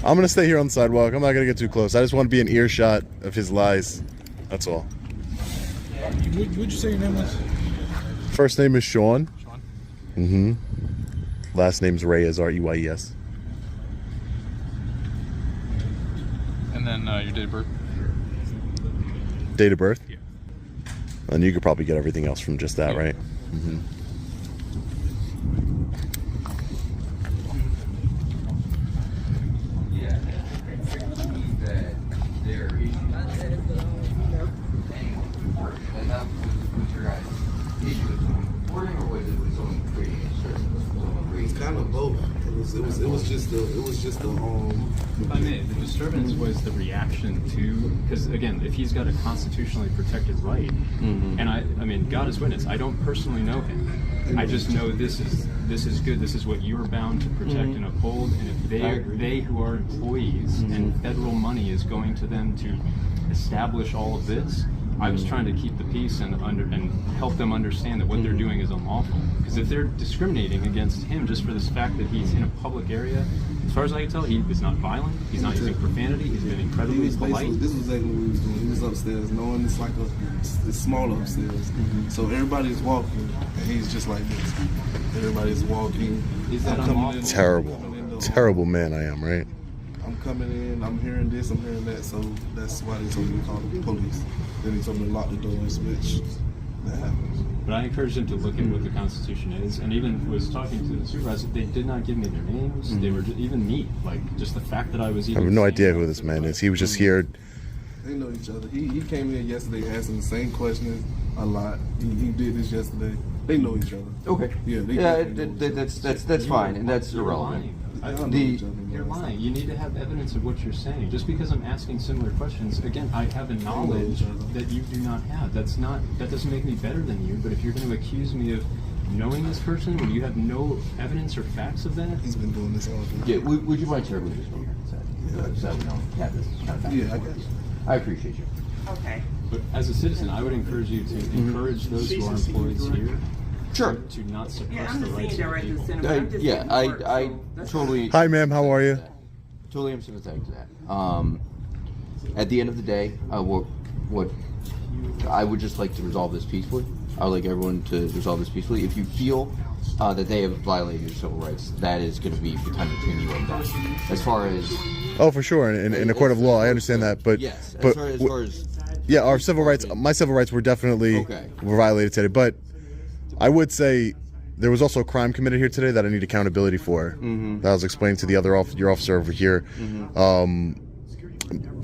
Speaker 2: I'm gonna stay here on the sidewalk. I'm not gonna get too close. I just want to be in earshot of his lies. That's all.
Speaker 11: What'd you say your name was?
Speaker 2: First name is Sean.
Speaker 11: Sean.
Speaker 2: Mm-hmm. Last name's Reyes, R-E-Y-E-S.
Speaker 11: And then your date of birth.
Speaker 2: Date of birth?
Speaker 11: Yeah.
Speaker 2: And you could probably get everything else from just that, right? Mm-hmm.
Speaker 7: It's kind of both. It was just a
Speaker 4: If I may, the disturbance was the reaction to, because again, if he's got a constitutionally protected right, and I mean, God is witness, I don't personally know him. I just know this is good. This is what you're bound to protect and uphold. And if they who are employees and federal money is going to them to establish all of this, I was trying to keep the peace and help them understand that what they're doing is unlawful. Because if they're discriminating against him just for this fact that he's in a public area, as far as I can tell, he is not violent. He's not using profanity. He's been incredibly polite.
Speaker 7: This was exactly what he was doing. He was upstairs, knowing it's like it's small upstairs. So everybody's walking, and he's just like this. Everybody's walking.
Speaker 4: Is that unlawful?
Speaker 2: Terrible man I am, right?
Speaker 7: I'm coming in, I'm hearing this, I'm hearing that, so that's why they told me to call the police. Then he told me to lock the doors, which that happens.
Speaker 4: But I encouraged him to look at what the Constitution is, and even was talking to the supervisor. They did not give me their names. They were even me, like just the fact that I was even.
Speaker 2: I have no idea who this man is. He was just here.
Speaker 7: They know each other. He came in yesterday asking the same questions a lot. He did this yesterday. They know each other.
Speaker 12: Okay.
Speaker 7: Yeah.
Speaker 12: That's fine, and that's irrelevant.
Speaker 4: You're lying. You need to have evidence of what you're saying. Just because I'm asking similar questions, again, I have a knowledge that you do not have. That doesn't make me better than you. But if you're going to accuse me of knowing this person when you have no evidence or facts of that,
Speaker 7: he's been doing this all day.
Speaker 12: Yeah. Would you mind sharing with us from here? So we don't have this kind of back and forth. I appreciate you.
Speaker 9: Okay.
Speaker 4: But as a citizen, I would encourage you to encourage those who are employees here
Speaker 6: Sure.
Speaker 4: To not suppress
Speaker 9: Yeah, I'm
Speaker 4: the
Speaker 9: just
Speaker 4: rights
Speaker 9: saying that
Speaker 4: of
Speaker 9: right
Speaker 4: people.
Speaker 9: this center, but I'm just
Speaker 6: Yeah,
Speaker 9: getting work,
Speaker 6: I
Speaker 9: so that's
Speaker 6: totally.
Speaker 2: Hi, ma'am. How are you?
Speaker 6: Totally am sympathetic to that. At the end of the day, what I would just like to resolve this peacefully. I would like everyone to resolve this peacefully. If you feel that they have violated your civil rights, that is going to be the time between you and them. As far as
Speaker 2: Oh, for sure. In a court of law, I understand that. But
Speaker 6: yes,
Speaker 2: but
Speaker 6: as far as
Speaker 2: yeah, our civil rights, my civil rights were definitely were violated today. But I would say there was also a crime committed here today that I need accountability for. That was explained to the other your officer over here.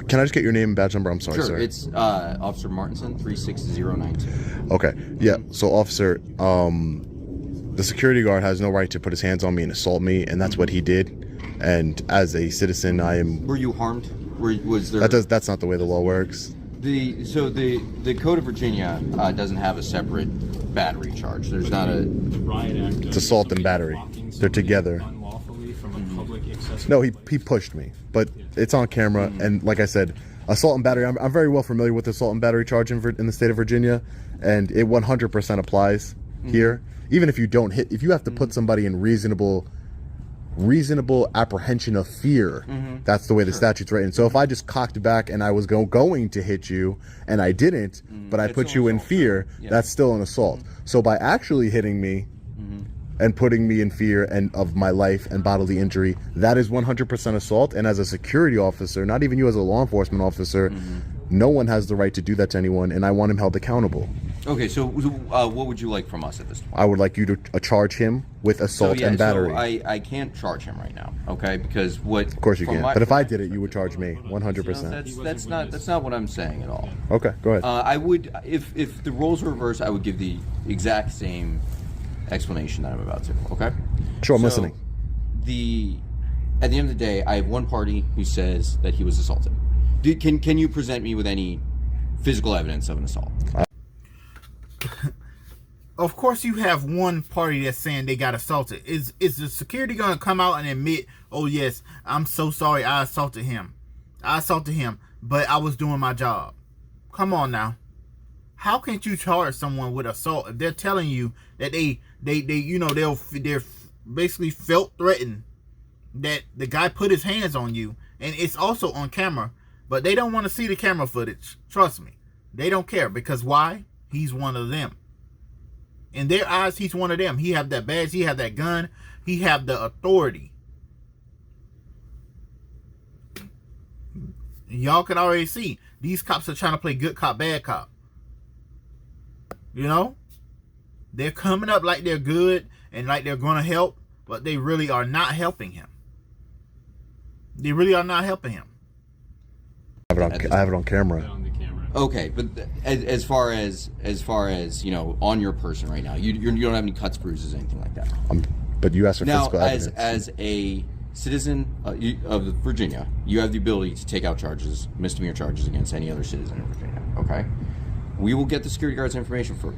Speaker 2: Can I just get your name and badge number? I'm sorry,
Speaker 6: sure,
Speaker 2: sir.
Speaker 6: it's Officer Martinson, 36092.
Speaker 2: Okay. Yeah. So, officer, the security guard has no right to put his hands on me and assault me, and that's what he did. And as a citizen, I am.
Speaker 6: Were you harmed? Was there?
Speaker 2: That's not the way the law works.
Speaker 6: The Code of Virginia doesn't have a separate battery charge. There's not a
Speaker 4: riot act.
Speaker 2: It's assault and battery. They're together.
Speaker 4: Unlawfully from a public accessible.
Speaker 2: No, he pushed me, but it's on camera. And like I said, assault and battery. I'm very well familiar with the assault and battery charge in the state of Virginia, and it 100% applies here. Even if you don't hit, if you have to put somebody in reasonable apprehension of fear, that's the way the statute's written. So if I just cocked back and I was going to hit you and I didn't, but I put you in fear, that's still an assault. So by actually hitting me and putting me in fear and of my life and bodily injury, that is 100% assault. And as a security officer, not even you as a law enforcement officer, no one has the right to do that to anyone, and I want him held accountable.
Speaker 6: Okay, so what would you like from us at this point?
Speaker 2: I would like you to charge him with assault and battery.
Speaker 6: So I can't charge him right now, okay? Because what?
Speaker 2: Of course you can. But if I did it, you would charge me 100%.
Speaker 6: That's not what I'm saying at all.
Speaker 2: Okay, go ahead.
Speaker 6: I would, if the roles were reversed, I would give the exact same explanation that I'm about to. Okay.
Speaker 2: Sure, I'm listening.
Speaker 6: At the end of the day, I have one party who says that he was assaulted. Can you present me with any physical evidence of an assault?
Speaker 1: Of course you have one party that's saying they got assaulted. Is the security going to come out and admit, oh yes, I'm so sorry, I assaulted him, but I was doing my job? Come on now. How can't you charge someone with assault if they're telling you that they're basically felt threatened, that the guy put his hands on you, and it's also on camera, but they don't want to see the camera footage. Trust me. They don't care, because why? He's one of them. In their eyes, he's one of them. He have that badge, he have that gun, he have the authority. Y'all can already see these cops are trying to play good cop, bad cop. You know? They're coming up like they're good and like they're going to help, but they really are not helping him. They really are not helping him.
Speaker 2: I have it on camera.
Speaker 6: Okay, but as far as on your person right now, you don't have any cuts, bruises, anything like that.
Speaker 2: But you asked for
Speaker 6: now,
Speaker 2: physical evidence.
Speaker 6: as a citizen of Virginia, you have the ability to take out misdemeanor charges against any other citizen in Virginia. Okay, we will get the security guard's information for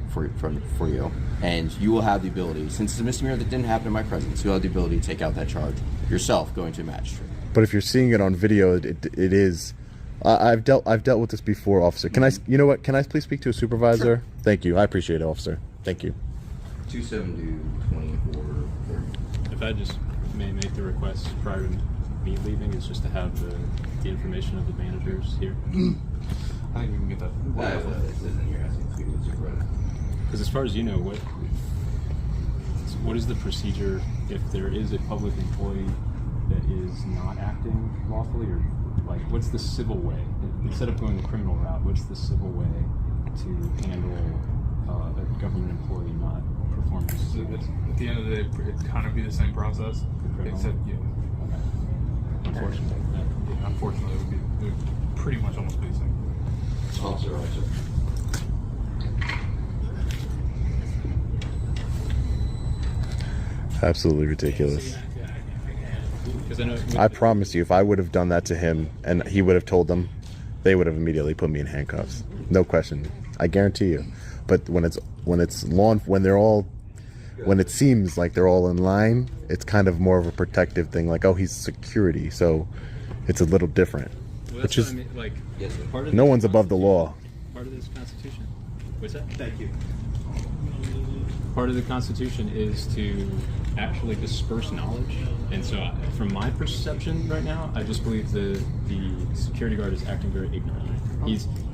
Speaker 6: you, and you will have the ability, since it's a misdemeanor that didn't happen in my presence, you'll have the ability to take out that charge yourself, going to a magistrate.
Speaker 2: But if you're seeing it on video, it is. I've dealt with this before, officer. Can you know what? Can I please speak to a supervisor? Sure. Thank you. I appreciate it, officer. Thank you.
Speaker 6: 272-2430.
Speaker 4: If I just may make the request prior to me leaving, is just to have the information of the managers here.
Speaker 3: I think we can get that.
Speaker 4: Because as far as you know, what is the procedure if there is a public employee that is not acting lawfully, or like what's the civil way, instead of going the criminal route, what's the civil way to handle a government employee not performing his duties?
Speaker 13: At the end of the day, it'd kind of be the same process, except
Speaker 4: Unfortunately,
Speaker 13: unfortunately, it would pretty much almost be the same.
Speaker 6: Officer.
Speaker 2: Absolutely ridiculous.
Speaker 4: I
Speaker 2: promise you, if I would have done that to him and he would have told them, they would have immediately put me in handcuffs. No question. I guarantee you. But when it seems like they're all in line, it's kind of more of a protective thing. Like, oh, he's security, so it's a little different.
Speaker 4: Well,
Speaker 2: which is,
Speaker 4: part of
Speaker 2: no one's above the law.
Speaker 4: Part of this Constitution. What's that?
Speaker 13: Thank you.
Speaker 4: part of the Constitution is to actually disperse knowledge, and so from my perception right now, I just believe the security guard is acting very ignorantly.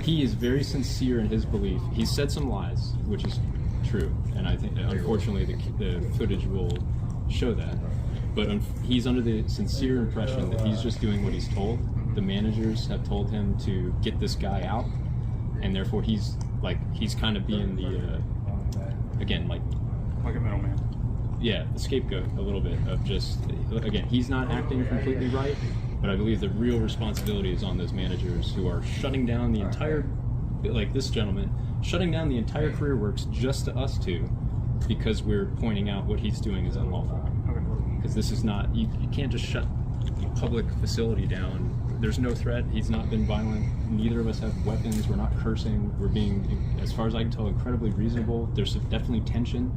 Speaker 4: He is very sincere in his belief. He's said some lies, which is true, and I think unfortunately the footage will show that. But he's under the sincere impression that he's just doing what he's told. The managers have told him to get this guy out, and therefore he's kind of being the again like
Speaker 13: a middleman.
Speaker 4: Yeah, the scapegoat a little bit of just, again, he's not acting completely right, but I believe the real responsibility is on those managers who are shutting down the entire, like this gentleman, shutting down the entire career works just to us two because we're pointing out what he's doing is unlawful. Because this is not, you can't just shut a public facility down. There's no threat. He's not been violent. Neither of us have weapons. We're not cursing. We're being, as far as I can tell, incredibly reasonable. There's definitely tension.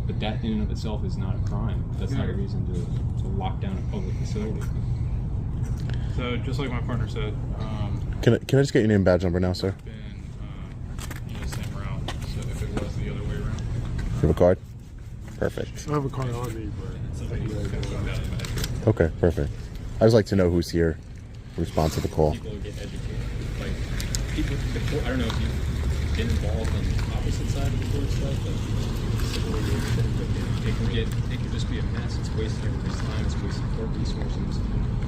Speaker 4: But that in and of itself is not a crime. That's not a reason to lock down a public facility.
Speaker 13: So just like my partner said,
Speaker 2: can I just get your name and badge number now, sir?
Speaker 13: been the same route. So if it was the other way around.
Speaker 2: You have a card? Perfect.
Speaker 11: I have a card on me, but
Speaker 2: Okay, perfect. I just like to know who's here, response to the call.
Speaker 4: People get educated. Like people before, I don't know if you've been involved on the opposite side of the court stuff, but civil litigation, but it can just be a mess. It's wasting everybody's time. It's wasting court resources.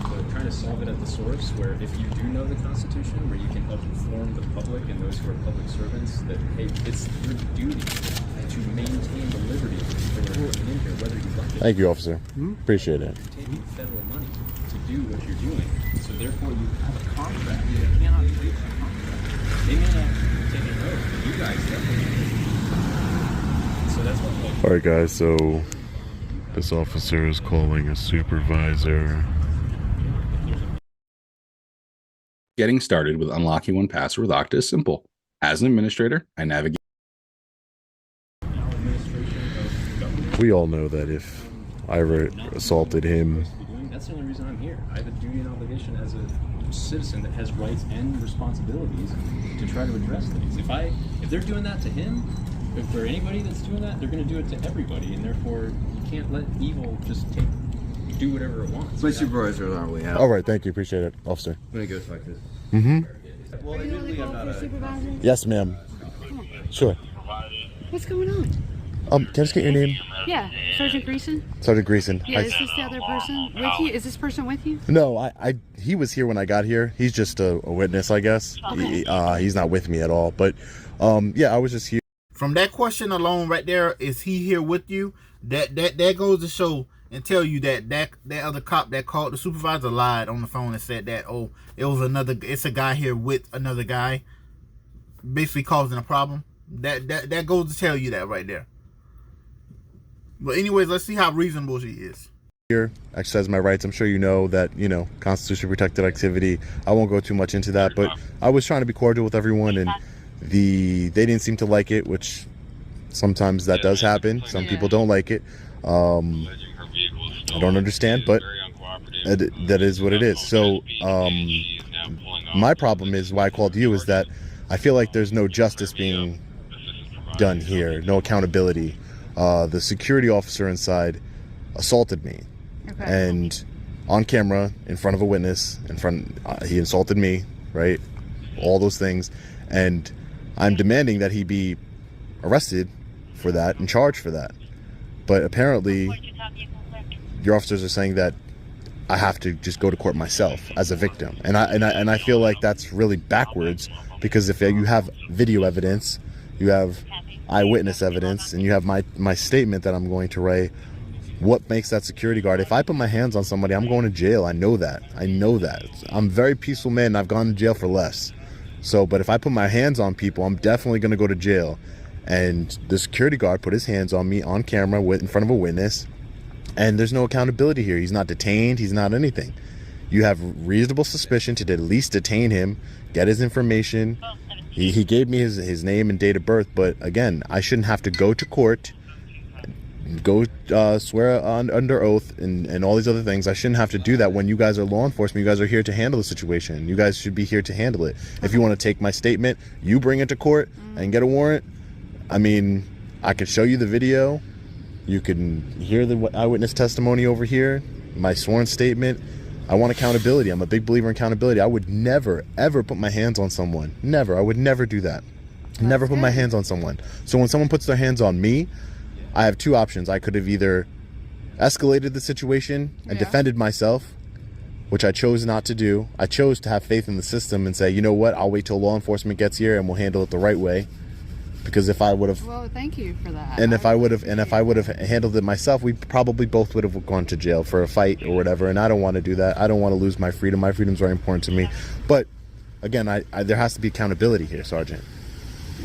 Speaker 4: But trying to solve it at the source, where if you do know the Constitution, where you can help inform the public and those who are public servants that hey, it's your duty to maintain the liberty that we're working in here, whether you like it.
Speaker 2: Thank you, officer. Appreciate it.
Speaker 4: You're taking federal money to do what you're doing, so therefore you have a contract. You cannot breach that contract. They may not take an oath, but you guys definitely. So that's what.
Speaker 2: All right, guys. So this officer is calling a supervisor.
Speaker 14: Getting started with unlocking one password with Okta is simple. As an administrator, I navigate.
Speaker 2: We all know that if I ever assaulted him,
Speaker 4: That's the only reason I'm here. I have a duty and obligation as a citizen that has rights and responsibilities to try to address things. If they're doing that to him, if for anybody that's doing that, they're going to do it to everybody, and therefore you can't let evil just do whatever it wants.
Speaker 6: My supervisor is on our way out.
Speaker 2: all right, thank you, appreciate it, officer.
Speaker 6: When it goes like this.
Speaker 5: Well, admittedly, I'm not a...
Speaker 2: Yes, ma'am. Sure.
Speaker 5: What's going on?
Speaker 2: Can I just get your name?
Speaker 5: Yeah, Sergeant Greason.
Speaker 2: Sergeant Greason.
Speaker 5: Yeah, is this the other person with you? Is this person with you?
Speaker 2: No, he was here when I got here. He's just a witness, I guess.
Speaker 5: Okay.
Speaker 2: He's not with me at all. But yeah, I was just here.
Speaker 1: From that question alone right there, is he here with you? That goes to show and tell you that other cop that called the supervisor lied on the phone and said that, oh, it's a guy here with another guy, basically causing a problem. That goes to tell you that right there. But anyways, let's see how reasonable she is.
Speaker 2: Here, exercise my rights. I'm sure you know that, Constitution protected activity. I won't go too much into that, but I was trying to be cordial with everyone, and they didn't seem to like it, which sometimes that does happen. Some people don't like it. I don't understand, but that is what it is. So my problem is why I called you is that I feel like there's no justice being done here, no accountability. The security officer inside assaulted me, and on camera, in front of a witness, he insulted me, right? All those things, and I'm demanding that he be arrested for that and charged for that. But apparently, your officers are saying that I have to just go to court myself as a victim, and I feel like that's really backwards, because if you have video evidence, you have eyewitness evidence, and you have my statement that I'm going to write, what makes that security guard? If I put my hands on somebody, I'm going to jail. I know that. I'm a very peaceful man, and I've gone to jail for less. So, but if I put my hands on people, I'm definitely going to go to jail. And the security guard put his hands on me on camera in front of a witness, and there's no accountability here. He's not detained. He's not anything. You have reasonable suspicion to at least detain him, get his information. He gave me his name and date of birth, but again, I shouldn't have to go to court, go swear under oath and all these other things. I shouldn't have to do that when you guys are law enforcement. You guys are here to handle the situation. You guys should be here to handle it. If you want to take my statement, you bring it to court and get a warrant. I mean, I could show you the video. You can hear the eyewitness testimony over here, my sworn statement. I want accountability. I'm a big believer in accountability. I would never, ever put my hands on someone. Never. I would never do that. Never put my hands on someone. So when someone puts their hands on me, I have two options. I could have either escalated the situation and defended myself, which I chose not to do. I chose to have faith in the system and say, you know what, I'll wait till law enforcement gets here and we'll handle it the right way. Because if I would have,
Speaker 5: well, thank you for that.
Speaker 2: And if I would have handled it myself, we probably both would have gone to jail for a fight or whatever. And I don't want to do that. I don't want to lose my freedom. My freedom is very important to me. But again, there has to be accountability here, Sergeant.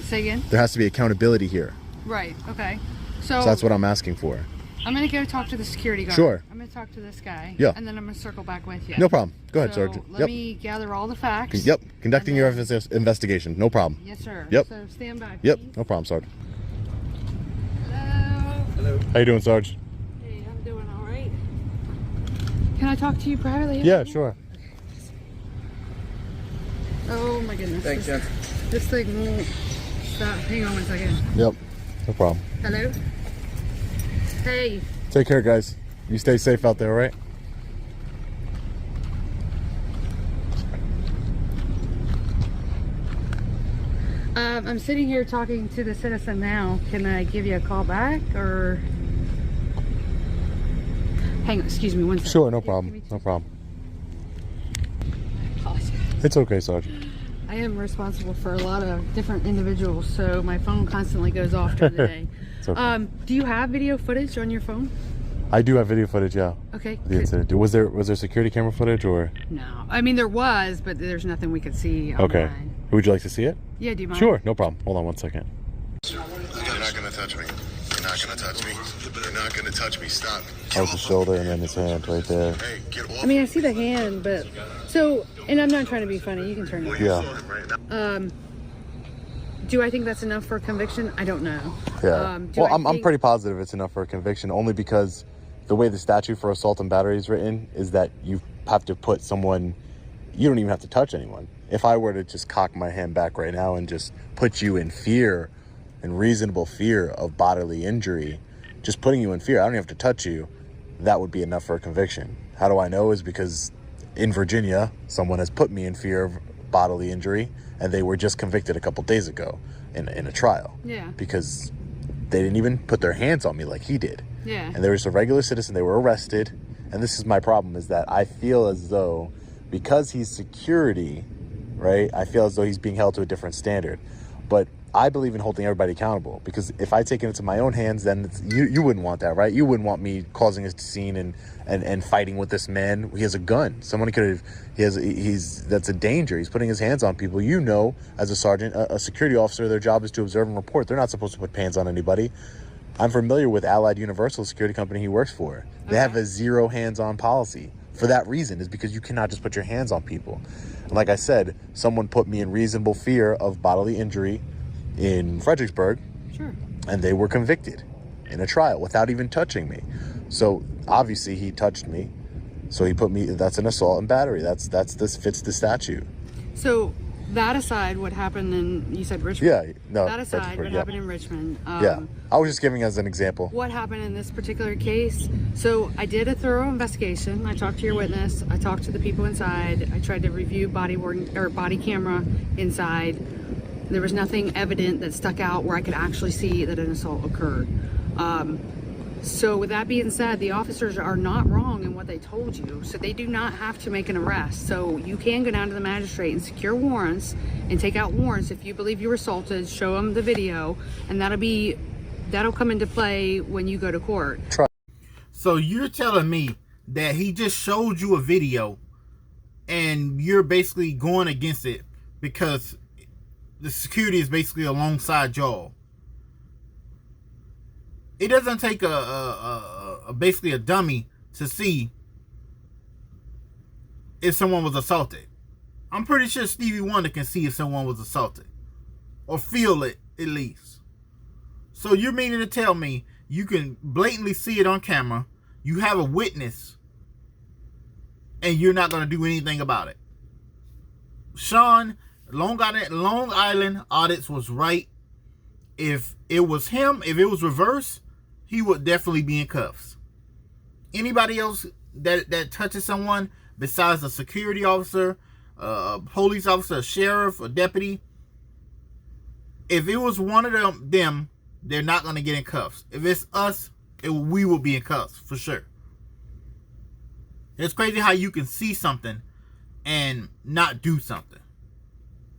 Speaker 5: Say again?
Speaker 2: There has to be accountability here.
Speaker 5: Right. Okay. So
Speaker 2: that's what I'm asking for.
Speaker 5: I'm going to go talk to the security guard.
Speaker 2: Sure.
Speaker 5: I'm going to talk to this guy.
Speaker 2: Yeah.
Speaker 5: And then I'm going to circle back with you.
Speaker 2: No problem. Go ahead,
Speaker 5: So
Speaker 2: Sergeant.
Speaker 5: Let me gather all the facts.
Speaker 2: Yep. Conducting your investigation. No problem.
Speaker 5: Yes, sir.
Speaker 2: Yep.
Speaker 5: So stand by,
Speaker 2: Yep.
Speaker 5: please.
Speaker 2: No problem, Sergeant.
Speaker 5: Hello.
Speaker 2: How you doing, Sarge?
Speaker 5: Hey, I'm doing all right. Can I talk to you privately?
Speaker 2: Yeah, sure.
Speaker 5: Oh my goodness.
Speaker 12: Thanks, Jen.
Speaker 5: This thing won't stop. Hang on one second.
Speaker 2: Yep. No problem.
Speaker 5: Hello? Hey.
Speaker 2: Take care, guys. You stay safe out there, all right?
Speaker 5: I'm sitting here talking to the citizen now. Can I give you a call back or? Hang on, excuse me one second.
Speaker 2: Sure, no problem. No problem.
Speaker 5: I apologize.
Speaker 2: It's okay, Sergeant.
Speaker 5: I am responsible for a lot of different individuals, so my phone constantly goes off during the day.
Speaker 2: It's okay.
Speaker 5: Do you have video footage on your phone?
Speaker 2: I do have video footage, yeah.
Speaker 5: Okay.
Speaker 2: The incident. Was there security camera footage or?
Speaker 5: No, I mean there was, but there's nothing we could see online.
Speaker 2: Okay. Would you like to see it?
Speaker 5: Yeah, do you mind?
Speaker 2: Sure, no problem. Hold on one second.
Speaker 15: You're not gonna touch me. You're not gonna touch me. You're not gonna touch me. Stop.
Speaker 2: That was his shoulder and then his hand right there.
Speaker 15: Hey, get off.
Speaker 5: I mean, I see the hand, but so, and I'm not trying to be funny. You can turn it.
Speaker 2: Yeah.
Speaker 5: Do I think that's enough for a conviction? I don't know.
Speaker 2: Yeah. Well, I'm pretty positive it's enough for a conviction, only because the way the statute for assault and battery is written is that you have to put someone, you don't even have to touch anyone. If I were to just cock my hand back right now and just put you in fear, in reasonable fear of bodily injury, just putting you in fear, I don't have to touch you, that would be enough for a conviction. How do I know? Is because in Virginia, someone has put me in fear of bodily injury, and they were just convicted a couple days ago in a trial.
Speaker 5: Yeah.
Speaker 2: Because they didn't even put their hands on me like he did.
Speaker 5: Yeah.
Speaker 2: And they were just a regular citizen. They were arrested. And this is my problem, is that I feel as though because he's security, right, I feel as though he's being held to a different standard. But I believe in holding everybody accountable, because if I take it into my own hands, then you wouldn't want that, right? You wouldn't want me causing a scene and fighting with this man. He has a gun. Someone could have, that's a danger. He's putting his hands on people. You know, as a sergeant, a security officer, their job is to observe and report. They're not supposed to put hands on anybody. I'm familiar with Allied Universal, security company he works for. They have a zero hands-on policy. For that reason, is because you cannot just put your hands on people. And like I said, someone put me in reasonable fear of bodily injury in Fredericksburg. Sure. And they were convicted in a trial without even touching me. So obviously he touched me. So he put me, that's an assault and battery. This fits the statute.
Speaker 5: So that aside, what happened in, you said Richmond?
Speaker 2: Yeah, no.
Speaker 5: That aside, what happened in Richmond?
Speaker 2: Yeah, I was just giving as an example.
Speaker 5: What happened in this particular case? So I did a thorough investigation. I talked to your witness. I talked to the people inside. I tried to review body camera inside. There was nothing evident that stuck out where I could actually see that an assault occurred. So with that being said, the officers are not wrong in what they told you. So they do not have to make an arrest. So you can go down to the magistrate and secure warrants and take out warrants if you believe you were assaulted, show them the video, and that'll come into play when you go to court.
Speaker 1: So you're telling me that he just showed you a video and you're basically going against it because the security is basically alongside y'all. It doesn't take basically a dummy to see if someone was assaulted. I'm pretty sure Stevie Wonder can see if someone was assaulted, or feel it at least. So you're meaning to tell me you can blatantly see it on camera, you have a witness, and you're not going to do anything about it? Sean, Long Island Audits was right. if it was him, if it was reversed, he would definitely be in cuffs. Anybody else that touches someone besides a security officer, a police officer, a sheriff, a deputy, if it was one of them, they're not going to get in cuffs. If it's us, we will be in cuffs for sure. It's crazy how you can see something and not do something.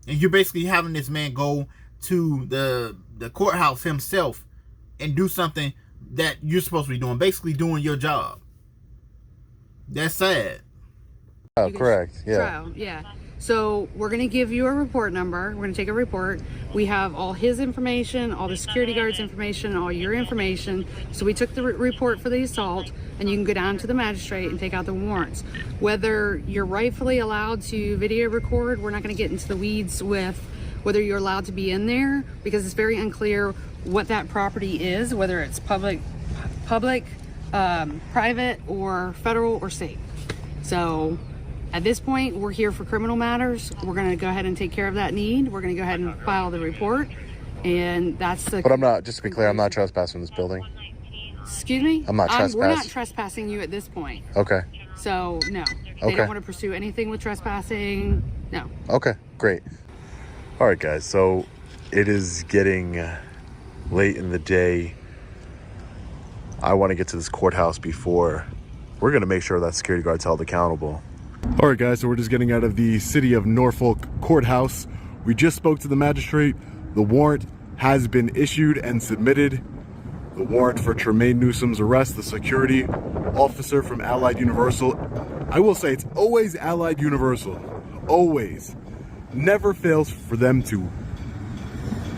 Speaker 1: And you're basically having this man go to the courthouse himself and do something that you're supposed to be doing. Basically doing your job. That's sad.
Speaker 2: Oh, correct. Yeah.
Speaker 5: Trial, yeah. So we're going to give you a report number. We're going to take a report. We have all his information, all the security guard's information, all your information. So we took the report for the assault, and you can go down to the magistrate and take out the warrants. Whether you're rightfully allowed to video record, we're not going to get into the weeds with whether you're allowed to be in there, because it's very unclear what that property is, whether it's public, private, or federal or state. So at this point, we're here for criminal matters. We're going to go ahead and take care of that need. We're going to go ahead and file the report, and that's the...
Speaker 2: But I'm not, just to be clear, I'm not trespassing this building.
Speaker 5: Excuse me?
Speaker 2: I'm not trespassing.
Speaker 5: We're not trespassing you at this point.
Speaker 2: Okay.
Speaker 5: So, no. They
Speaker 2: Okay.
Speaker 5: don't want to pursue anything with trespassing. No.
Speaker 2: Okay, great. All right, guys, so it is getting late in the day. I want to get to this courthouse before we're going to make sure that security guard's held accountable. All right, guys, so we're just getting out of the City of Norfolk courthouse. We just spoke to the magistrate. The warrant has been issued and submitted. The warrant for Tremaine Newsom's arrest, the security officer from Allied Universal. I will say it's always Allied Universal. Always. Never fails for them to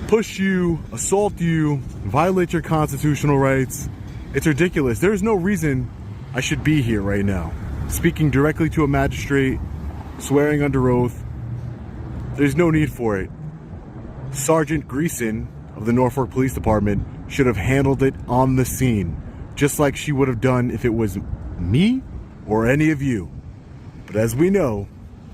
Speaker 2: push you, assault you, violate your constitutional rights. It's ridiculous. There's no reason I should be here right now, speaking directly to a magistrate, swearing under oath. There's no need for it. Sergeant Greason of the Norfolk Police Department should have handled it on the scene, just like she would have done if it was me or any of you. But as we know,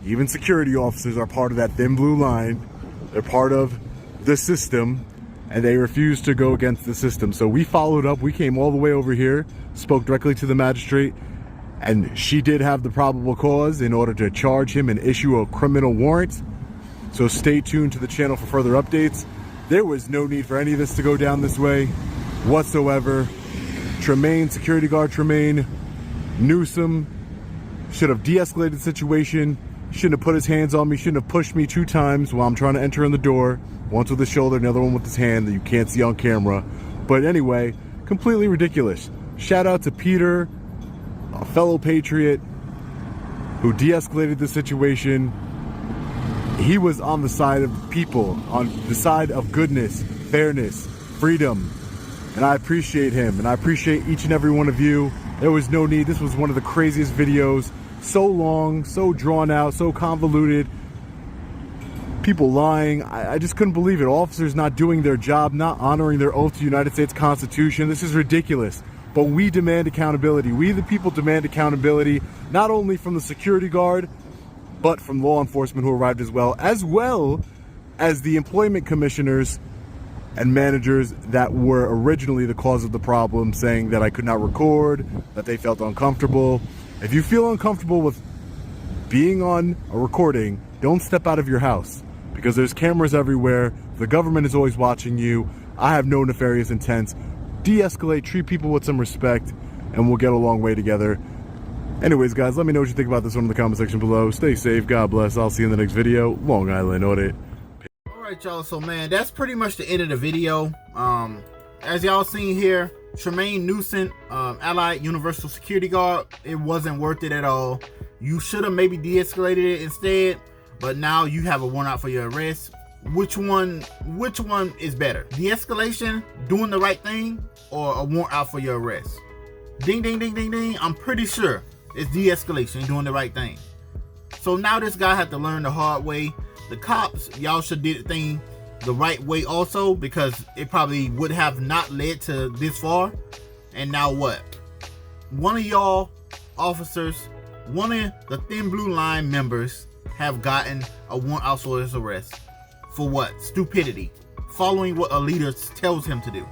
Speaker 2: even security officers are part of that thin blue line. They're part of the system, and they refuse to go against the system. So we followed up. We came all the way over here, spoke directly to the magistrate, and she did have the probable cause in order to charge him and issue a criminal warrant. So stay tuned to the channel for further updates. There was no need for any of this to go down this way whatsoever. Tremaine, security guard Tremaine Newsom, should have de-escalated the situation. Shouldn't have put his hands on me, shouldn't have pushed me 2 times while I'm trying to enter in the door. Once with his shoulder, another one with his hand that you can't see on camera. But anyway, completely ridiculous. Shout out to Peter, a fellow patriot, who de-escalated the situation. He was on the side of people, on the side of goodness, fairness, freedom. And I appreciate him, and I appreciate each and every one of you. There was no need. This was one of the craziest videos. So long, so drawn out, so convoluted. People lying. I just couldn't believe it. Officers not doing their job, not honoring their oath to the United States Constitution. This is ridiculous. But we demand accountability. We the people demand accountability, not only from the security guard, but from law enforcement who arrived as well as the employment commissioners and managers that were originally the cause of the problem, saying that I could not record, that they felt uncomfortable. If you feel uncomfortable with being on a recording, don't step out of your house, because there's cameras everywhere. The government is always watching you. I have no nefarious intent. De-escalate, treat people with some respect, and we'll get a long way together. Anyways, guys, let me know what you think about this one in the comment section below. Stay safe. God bless. I'll see you in the next video. Long Island Audit.
Speaker 1: Alright, y'all, so man, that's pretty much the end of the video. As y'all seen here, Tremaine Newsom, Allied Universal Security Guard, it wasn't worth it at all. You should have maybe de-escalated it instead, but now you have a warrant out for your arrest. Which one is better? De-escalation, doing the right thing, or a warrant out for your arrest? Ding, ding, ding, ding, ding. I'm pretty sure it's de-escalation, doing the right thing. So now this guy had to learn the hard way. The cops, y'all should do the thing the right way also, because it probably would have not led to this far. And now what? One of y'all officers, one of the thin blue line members have gotten a warrant out for his arrest. For what? Stupidity. following what a leader tells him to do.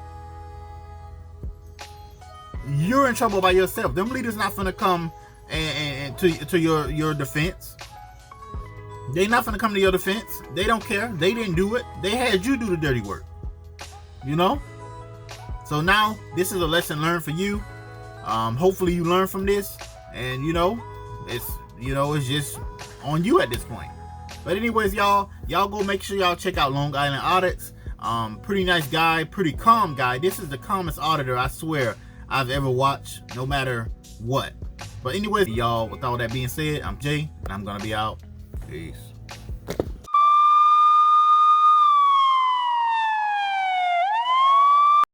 Speaker 1: You're in trouble by yourself. Them leaders not gonna come and to your defense. They not gonna come to your defense. They don't care. They didn't do it. They had you do the dirty work. You know? So now this is a lesson learned for you. Hopefully you learn from this, and it's just on you at this point. But anyways, y'all go make sure y'all check out Long Island Audits. Pretty nice guy, pretty calm guy. This is the calmest auditor, I swear, I've ever watched, no matter what. But anyways, y'all, with all that being said, I'm Jay, and I'm gonna be out. Peace.